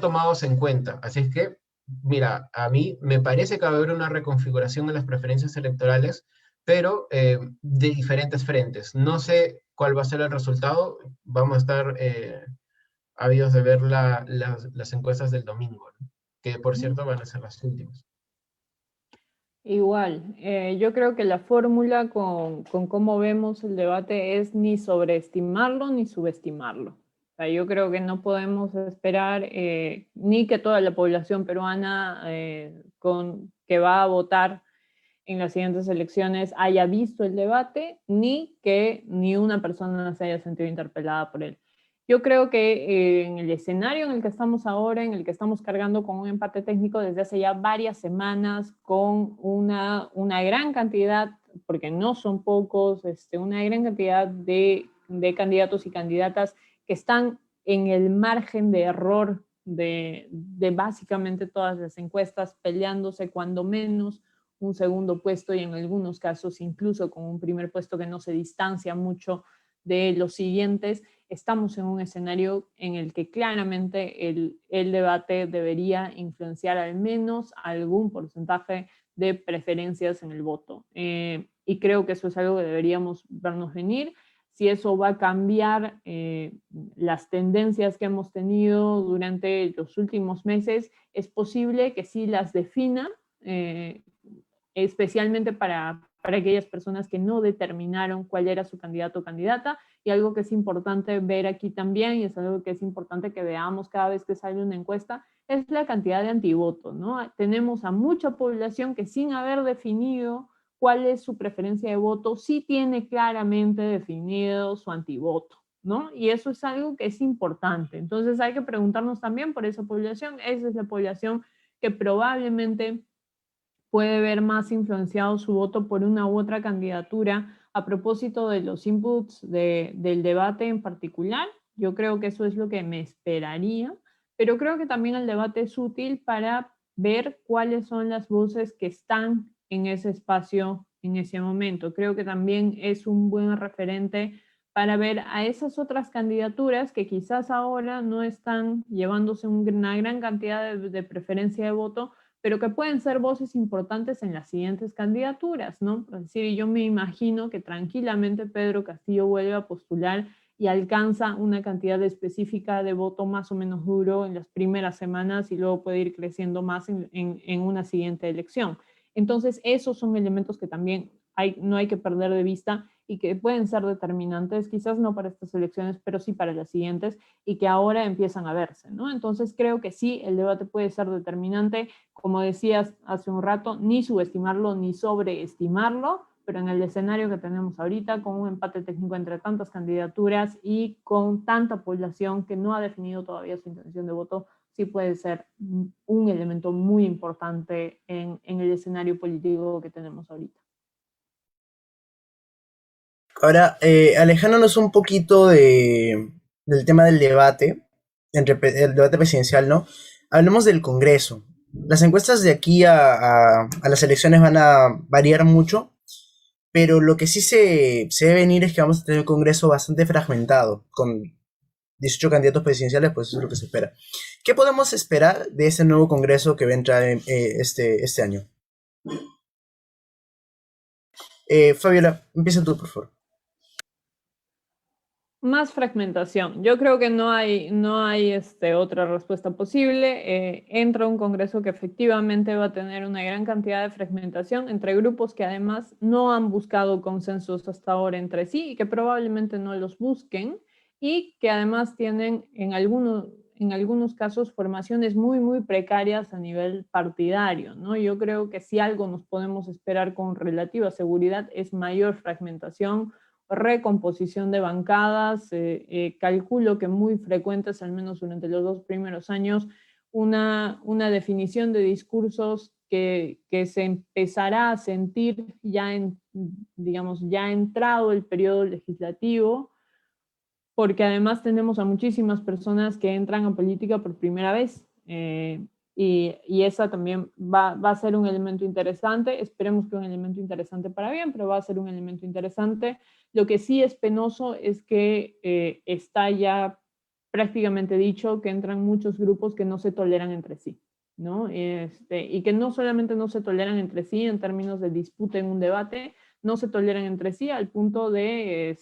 tomados en cuenta. Así es que, mira, a mí me parece que va a haber una reconfiguración de las preferencias electorales, pero de diferentes frentes. No sé cuál va a ser el resultado. Vamos a estar ávidos de ver las encuestas del domingo, ¿no? Que por cierto van a ser las últimas. Igual, yo creo que la fórmula con cómo vemos el debate es ni sobreestimarlo ni subestimarlo. O sea, yo creo que no podemos esperar ni que toda la población peruana que va a votar en las siguientes elecciones haya visto el debate, ni que ni una persona se haya sentido interpelada por él. Yo creo que en el escenario en el que estamos ahora, en el que estamos cargando con un empate técnico desde hace ya varias semanas, con una gran cantidad, porque no son pocos, una gran cantidad de candidatos y candidatas que están en el margen de error de básicamente todas las encuestas, peleándose cuando menos un segundo puesto y en algunos casos incluso con un primer puesto que no se distancia mucho de los siguientes. Estamos en un escenario en el que claramente el debate debería influenciar al menos algún porcentaje de preferencias en el voto. Y creo que eso es algo que deberíamos vernos venir. Si eso va a cambiar las tendencias que hemos tenido durante los últimos meses, es posible que sí las defina, especialmente para aquellas personas que no determinaron cuál era su candidato o candidata. Y algo que es importante ver aquí también, y es algo que es importante que veamos cada vez que sale una encuesta, es la cantidad de antivotos, ¿no? Tenemos a mucha población que sin haber definido cuál es su preferencia de voto, sí tiene claramente definido su antivoto, ¿no? Y eso es algo que es importante. Entonces hay que preguntarnos también por esa población. Esa es la población que probablemente puede ver más influenciado su voto por una u otra candidatura. A propósito de los inputs del debate en particular, yo creo que eso es lo que me esperaría, pero creo que también el debate es útil para ver cuáles son las voces que están en ese espacio en ese momento. Creo que también es un buen referente para ver a esas otras candidaturas que quizás ahora no están llevándose una gran cantidad de preferencia de voto, pero que pueden ser voces importantes en las siguientes candidaturas, ¿no? Es decir, yo me imagino que tranquilamente Pedro Castillo vuelve a postular y alcanza una cantidad específica de voto más o menos duro en las primeras semanas y luego puede ir creciendo más en una siguiente elección. Entonces, esos son elementos que también no hay que perder de vista y que pueden ser determinantes, quizás no para estas elecciones, pero sí para las siguientes, y que ahora empiezan a verse, ¿no? Entonces creo que sí, el debate puede ser determinante, como decías hace un rato, ni subestimarlo ni sobreestimarlo, pero en el escenario que tenemos ahorita, con un empate técnico entre tantas candidaturas y con tanta población que no ha definido todavía su intención de voto, sí puede ser un elemento muy importante en el escenario político que tenemos ahorita. Ahora, alejándonos un poquito del tema del debate, el debate presidencial, ¿no? Hablemos del Congreso. Las encuestas de aquí a las elecciones van a variar mucho, pero lo que sí se ve venir es que vamos a tener un Congreso bastante fragmentado, con 18 candidatos presidenciales, pues eso es lo que se espera. ¿Qué podemos esperar de ese nuevo Congreso que va a entrar este año? Fabiola, empieza tú, por favor. Más fragmentación. Yo creo que no hay otra respuesta posible. Entra un Congreso que efectivamente va a tener una gran cantidad de fragmentación entre grupos que además no han buscado consensos hasta ahora entre sí y que probablemente no los busquen y que además tienen en algunos casos formaciones muy, muy precarias a nivel partidario, ¿no? Yo creo que si algo nos podemos esperar con relativa seguridad es mayor fragmentación, recomposición de bancadas, calculo que muy frecuentes, al menos durante los 2 primeros años, una definición de discursos que se empezará a sentir ya ya entrado el periodo legislativo, porque además tenemos a muchísimas personas que entran a política por primera vez. Y esa también va a ser un elemento interesante, esperemos que un elemento interesante para bien, pero va a ser un elemento interesante. Lo que sí es penoso es que está ya prácticamente dicho que entran muchos grupos que no se toleran entre sí, ¿no? Y que no solamente no se toleran entre sí en términos de disputa en un debate, no se toleran entre sí al punto de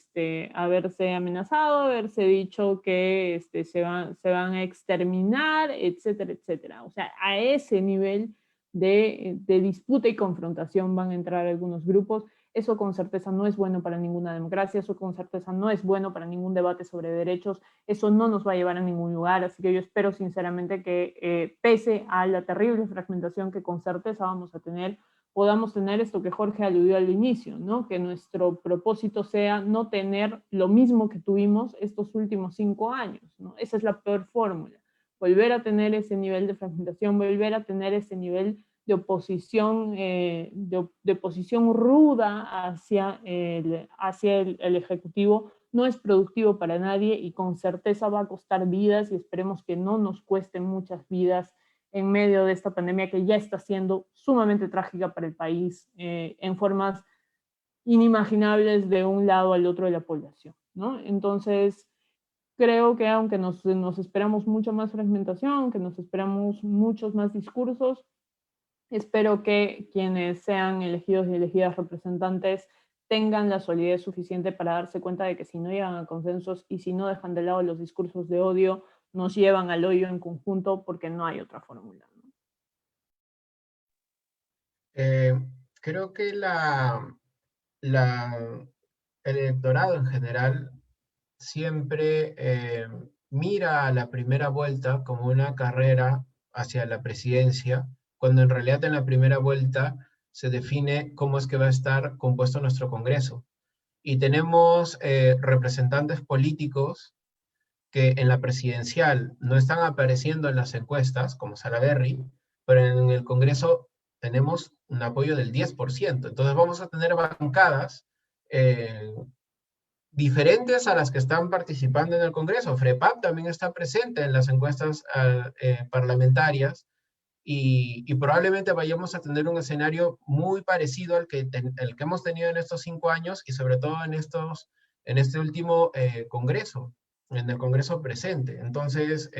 haberse amenazado, haberse dicho que se van a exterminar, etcétera, etcétera. O sea, a ese nivel de disputa y confrontación van a entrar algunos grupos. Eso con certeza no es bueno para ninguna democracia, eso con certeza no es bueno para ningún debate sobre derechos, eso no nos va a llevar a ningún lugar, así que yo espero sinceramente que pese a la terrible fragmentación que con certeza vamos a tener, podamos tener esto que Jorge aludió al inicio, ¿no? Que nuestro propósito sea no tener lo mismo que tuvimos estos últimos 5 años, ¿no? Esa es la peor fórmula, volver a tener ese nivel de fragmentación, volver a tener ese nivel de oposición, de oposición ruda hacia el Ejecutivo, no es productivo para nadie y con certeza va a costar vidas y esperemos que no nos cuesten muchas vidas en medio de esta pandemia que ya está siendo sumamente trágica para el país en formas inimaginables de un lado al otro de la población, ¿no? Entonces, creo que aunque nos esperamos mucha más fragmentación, que nos esperamos muchos más discursos, espero que quienes sean elegidos y elegidas representantes tengan la solidez suficiente para darse cuenta de que si no llegan a consensos y si no dejan de lado los discursos de odio, nos llevan al hoyo en conjunto porque no hay otra fórmula, ¿no? Creo que el electorado en general siempre mira a la primera vuelta como una carrera hacia la presidencia, cuando en realidad en la primera vuelta se define cómo es que va a estar compuesto nuestro Congreso. Y tenemos representantes políticos que en la presidencial no están apareciendo en las encuestas, como Salaverry, pero en el Congreso tenemos un apoyo del 10%. Entonces vamos a tener bancadas diferentes a las que están participando en el Congreso. FREPAP también está presente en las encuestas parlamentarias y probablemente vayamos a tener un escenario muy parecido al que hemos tenido en estos 5 años y sobre todo en estos en este último congreso, en el congreso presente. Entonces,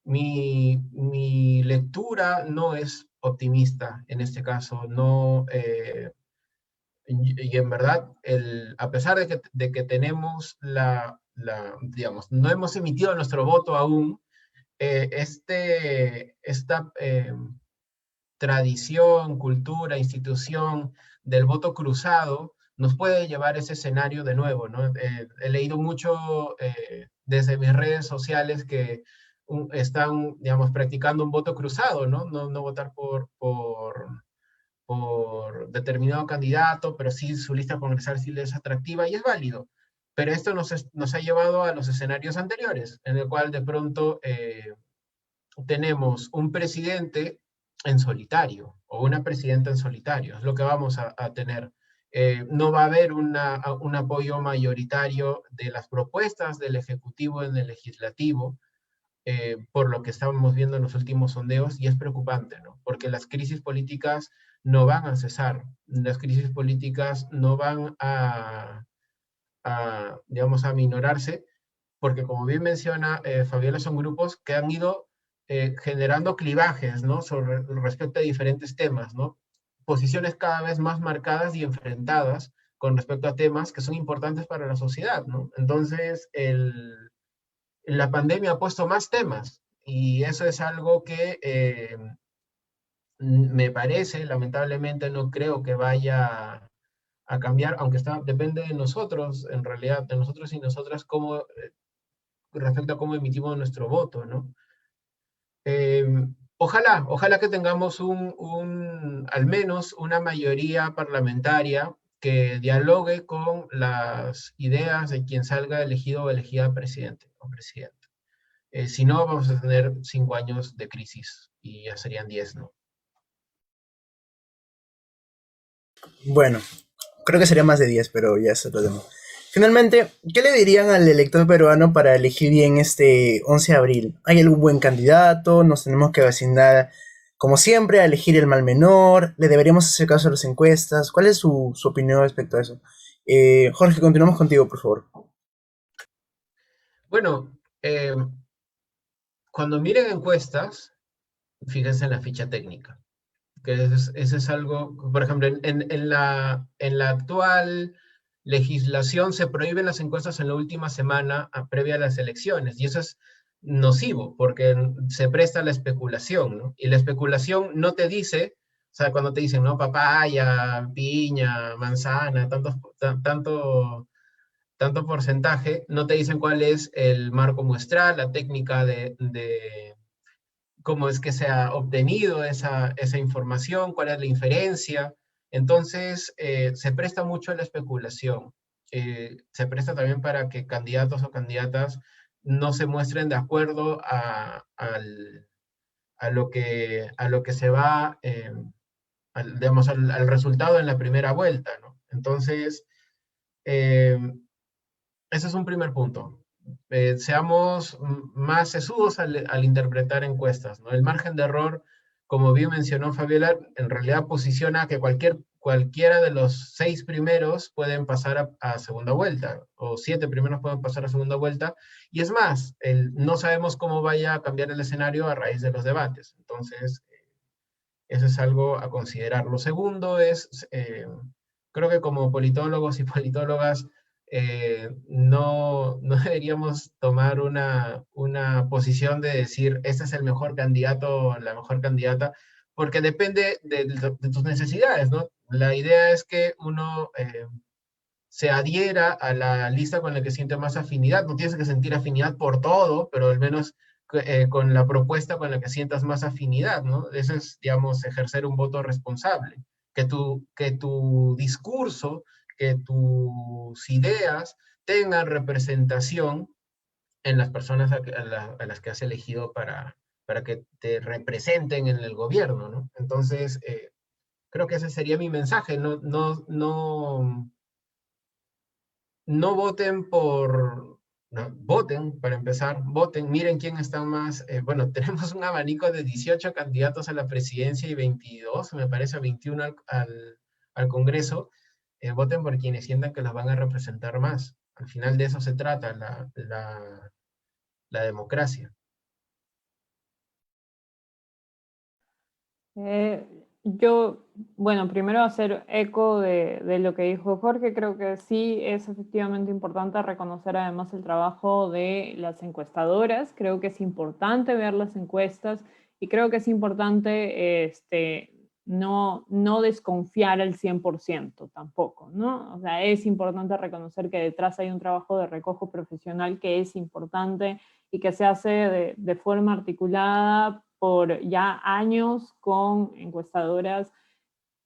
mi lectura no es optimista en este caso, no, y en verdad, a pesar de que tenemos digamos, no hemos emitido nuestro voto aún, esta tradición, cultura, institución del voto cruzado nos puede llevar a ese escenario de nuevo, ¿no? He leído mucho desde mis redes sociales que están, digamos, practicando un voto cruzado, ¿no? No votar por determinado candidato, pero sí su lista congresal sí les es atractiva y es válido. Pero esto nos ha llevado a los escenarios anteriores, en el cual de pronto tenemos un presidente en solitario o una presidenta en solitario, es lo que vamos a tener. No va a haber un apoyo mayoritario de las propuestas del Ejecutivo en el Legislativo, por lo que estábamos viendo en los últimos sondeos, y es preocupante, ¿no? Porque las crisis políticas no van a cesar, las crisis políticas no van digamos, a minorarse, porque como bien menciona Fabiola, son grupos que han ido generando clivajes, ¿no? Respecto a diferentes temas, ¿no? Posiciones cada vez más marcadas y enfrentadas con respecto a temas que son importantes para la sociedad, ¿no? Entonces, la pandemia ha puesto más temas, y eso es algo que me parece, lamentablemente no creo que vaya a cambiar, aunque depende de nosotros, en realidad, de nosotros y nosotras, cómo, respecto a cómo emitimos nuestro voto, ¿no? Ojalá que tengamos al menos una mayoría parlamentaria que dialogue con las ideas de quien salga elegido o elegida presidente o presidenta. Si no, vamos a tener 5 años de crisis y ya serían 10, ¿no? Bueno, creo que sería más de 10, pero ya es otro tema. Finalmente, ¿qué le dirían al elector peruano para elegir bien este 11 de abril? ¿Hay algún buen candidato? ¿Nos tenemos que vacinar, como siempre, a elegir el mal menor? ¿Le deberíamos hacer caso a las encuestas? ¿Cuál es su opinión respecto a eso? Jorge, continuamos contigo, por favor. Bueno, cuando miren encuestas, fíjense en la ficha técnica, que eso es algo, por ejemplo, en la actual legislación se prohíben las encuestas en la última semana previa a las elecciones, y eso es nocivo, porque se presta a la especulación, ¿no? Y la especulación no te dice, o sea, cuando te dicen, no, papaya, piña, manzana, tanto porcentaje, no te dicen cuál es el marco muestral, la técnica de cómo es que se ha obtenido esa información, cuál es la inferencia. Entonces, se presta mucho a la especulación. Se presta también para que candidatos o candidatas no se muestren de acuerdo a lo que se va, digamos, al resultado en la primera vuelta, ¿no? Entonces, ese es un primer punto. Seamos más sesudos al interpretar encuestas, ¿no? El margen de error, como bien mencionó Fabiola, en realidad posiciona que cualquiera de los 6 primeros pueden pasar a segunda vuelta, o 7 primeros pueden pasar a segunda vuelta, y es más, no sabemos cómo vaya a cambiar el escenario a raíz de los debates. Entonces, eso es algo a considerar. Lo segundo es, creo que como politólogos y politólogas, no deberíamos tomar una posición de decir, este es el mejor candidato o la mejor candidata, porque depende de tus necesidades, ¿no? La idea es que uno se adhiera a la lista con la que siente más afinidad. No tienes que sentir afinidad por todo, pero al menos con la propuesta con la que sientas más afinidad, ¿no? Eso es, digamos, ejercer un voto responsable. Que tu discurso, que tus ideas tengan representación en las personas a las que has elegido para que te representen en el gobierno, ¿no? Entonces, creo que ese sería mi mensaje. No voten no, voten, para empezar, voten, miren quién está más, bueno, tenemos un abanico de 18 candidatos a la presidencia y 22, me parece, 21 al Congreso. voten por quienes sientan que los van a representar más. Al final de eso se trata la democracia. Bueno, primero hacer eco de lo que dijo Jorge, creo que sí es efectivamente importante reconocer además el trabajo de las encuestadoras, creo que es importante ver las encuestas y creo que es importante no desconfiar al 100% tampoco, ¿no? O sea, es importante reconocer que detrás hay un trabajo de recojo profesional que es importante y que se hace de forma articulada por ya años con encuestadoras,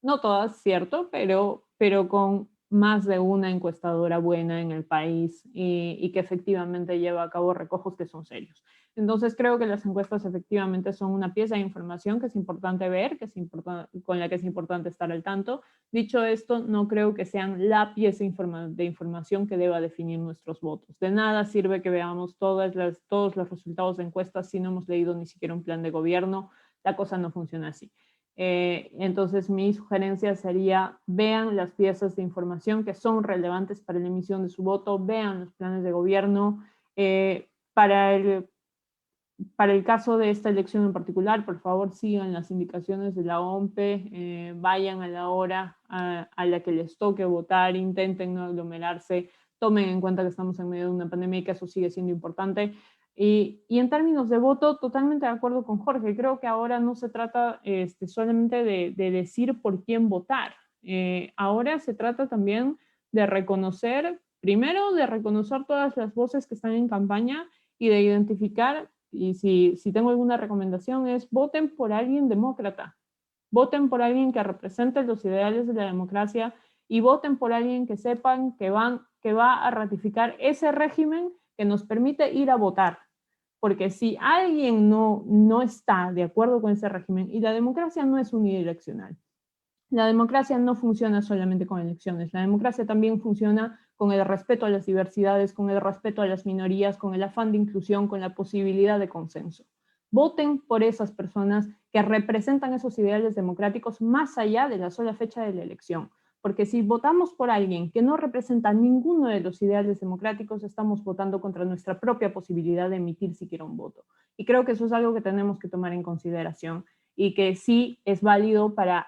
no todas, cierto, pero con más de una encuestadora buena en el país y que efectivamente lleva a cabo recojos que son serios. Entonces creo que las encuestas efectivamente son una pieza de información que es importante ver, con la que es importante estar al tanto. Dicho esto, no creo que sean la pieza de información que deba definir nuestros votos. De nada sirve que veamos todos los resultados de encuestas si no hemos leído ni siquiera un plan de gobierno. La cosa no funciona así. Entonces mi sugerencia sería vean las piezas de información que son relevantes para la emisión de su voto, vean los planes de gobierno. Para el caso de esta elección en particular, por favor sigan las indicaciones de la OMPE, vayan a la hora a la que les toque votar, intenten no aglomerarse, tomen en cuenta que estamos en medio de una pandemia y que eso sigue siendo importante. Y en términos de voto, totalmente de acuerdo con Jorge, creo que ahora no se trata solamente de decir por quién votar, ahora se trata también de reconocer, primero de reconocer todas las voces que están en campaña y de identificar, y si tengo alguna recomendación es voten por alguien demócrata, voten por alguien que represente los ideales de la democracia y voten por alguien que sepan que va a ratificar ese régimen que nos permite ir a votar. Porque si alguien no está de acuerdo con ese régimen, y la democracia no es unidireccional, la democracia no funciona solamente con elecciones, la democracia también funciona con el respeto a las diversidades, con el respeto a las minorías, con el afán de inclusión, con la posibilidad de consenso. Voten por esas personas que representan esos ideales democráticos más allá de la sola fecha de la elección. Porque si votamos por alguien que no representa ninguno de los ideales democráticos, estamos votando contra nuestra propia posibilidad de emitir siquiera un voto. Y creo que eso es algo que tenemos que tomar en consideración y que sí es válido para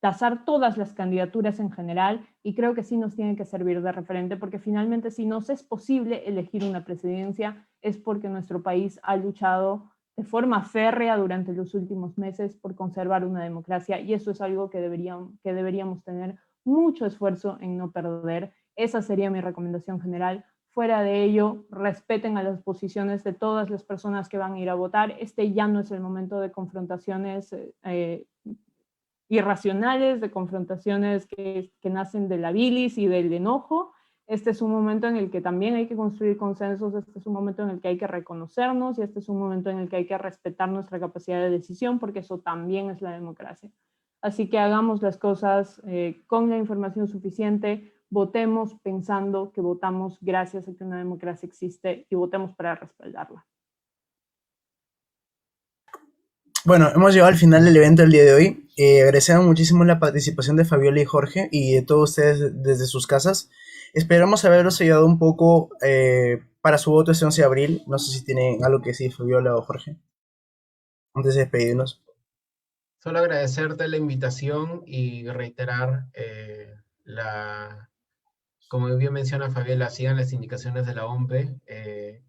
tasar todas las candidaturas en general y creo que sí nos tiene que servir de referente porque finalmente si nos es posible elegir una presidencia es porque nuestro país ha luchado de forma férrea durante los últimos meses por conservar una democracia y eso es algo que deberíamos tener mucho esfuerzo en no perder. Esa sería mi recomendación general. Fuera de ello, respeten a las posiciones de todas las personas que van a ir a votar. Ya no es el momento de confrontaciones irracionales, de confrontaciones que nacen de la bilis y del enojo. Este es un momento en el que también hay que construir consensos, este es un momento en el que hay que reconocernos y este es un momento en el que hay que respetar nuestra capacidad de decisión porque eso también es la democracia. Así que hagamos las cosas con la información suficiente, votemos pensando que votamos gracias a que una democracia existe y votemos para respaldarla. Bueno, hemos llegado al final del evento del día de hoy. Agradecemos muchísimo la participación de Fabiola y Jorge y de todos ustedes desde sus casas. Esperamos haberlos ayudado un poco para su voto este 11 de abril. No sé si tienen algo que decir Fabiola o Jorge antes de despedirnos. Solo agradecerte la invitación y reiterar como bien menciona Fabiola, sigan las indicaciones de la OMPE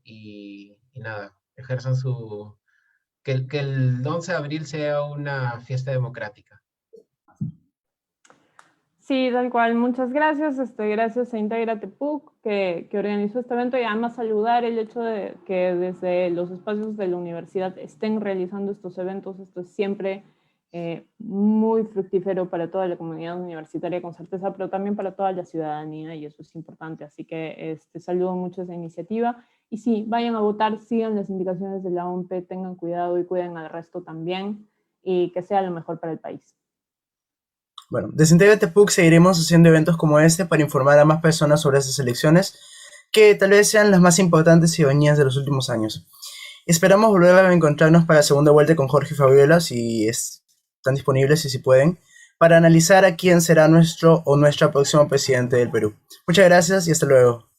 y nada, ejerzan que el 11 de abril sea una fiesta democrática. Sí, tal cual. Muchas gracias. Gracias a Intégrate PUC que organizó este evento y además saludar el hecho de que desde los espacios de la universidad estén realizando estos eventos. Esto es siempre muy fructífero para toda la comunidad universitaria con certeza, pero también para toda la ciudadanía y eso es importante. Así que saludo mucho esa iniciativa. Y sí, vayan a votar, sigan las indicaciones de la OMPE, tengan cuidado y cuiden al resto también y que sea lo mejor para el país. Bueno, desde Intégrate PUC seguiremos haciendo eventos como este para informar a más personas sobre estas elecciones que tal vez sean las más importantes y venidas de los últimos años. Esperamos volver a encontrarnos para la segunda vuelta con Jorge y Fabiola si están disponibles y si pueden, para analizar a quién será nuestro o nuestra próximo presidente del Perú. Muchas gracias y hasta luego.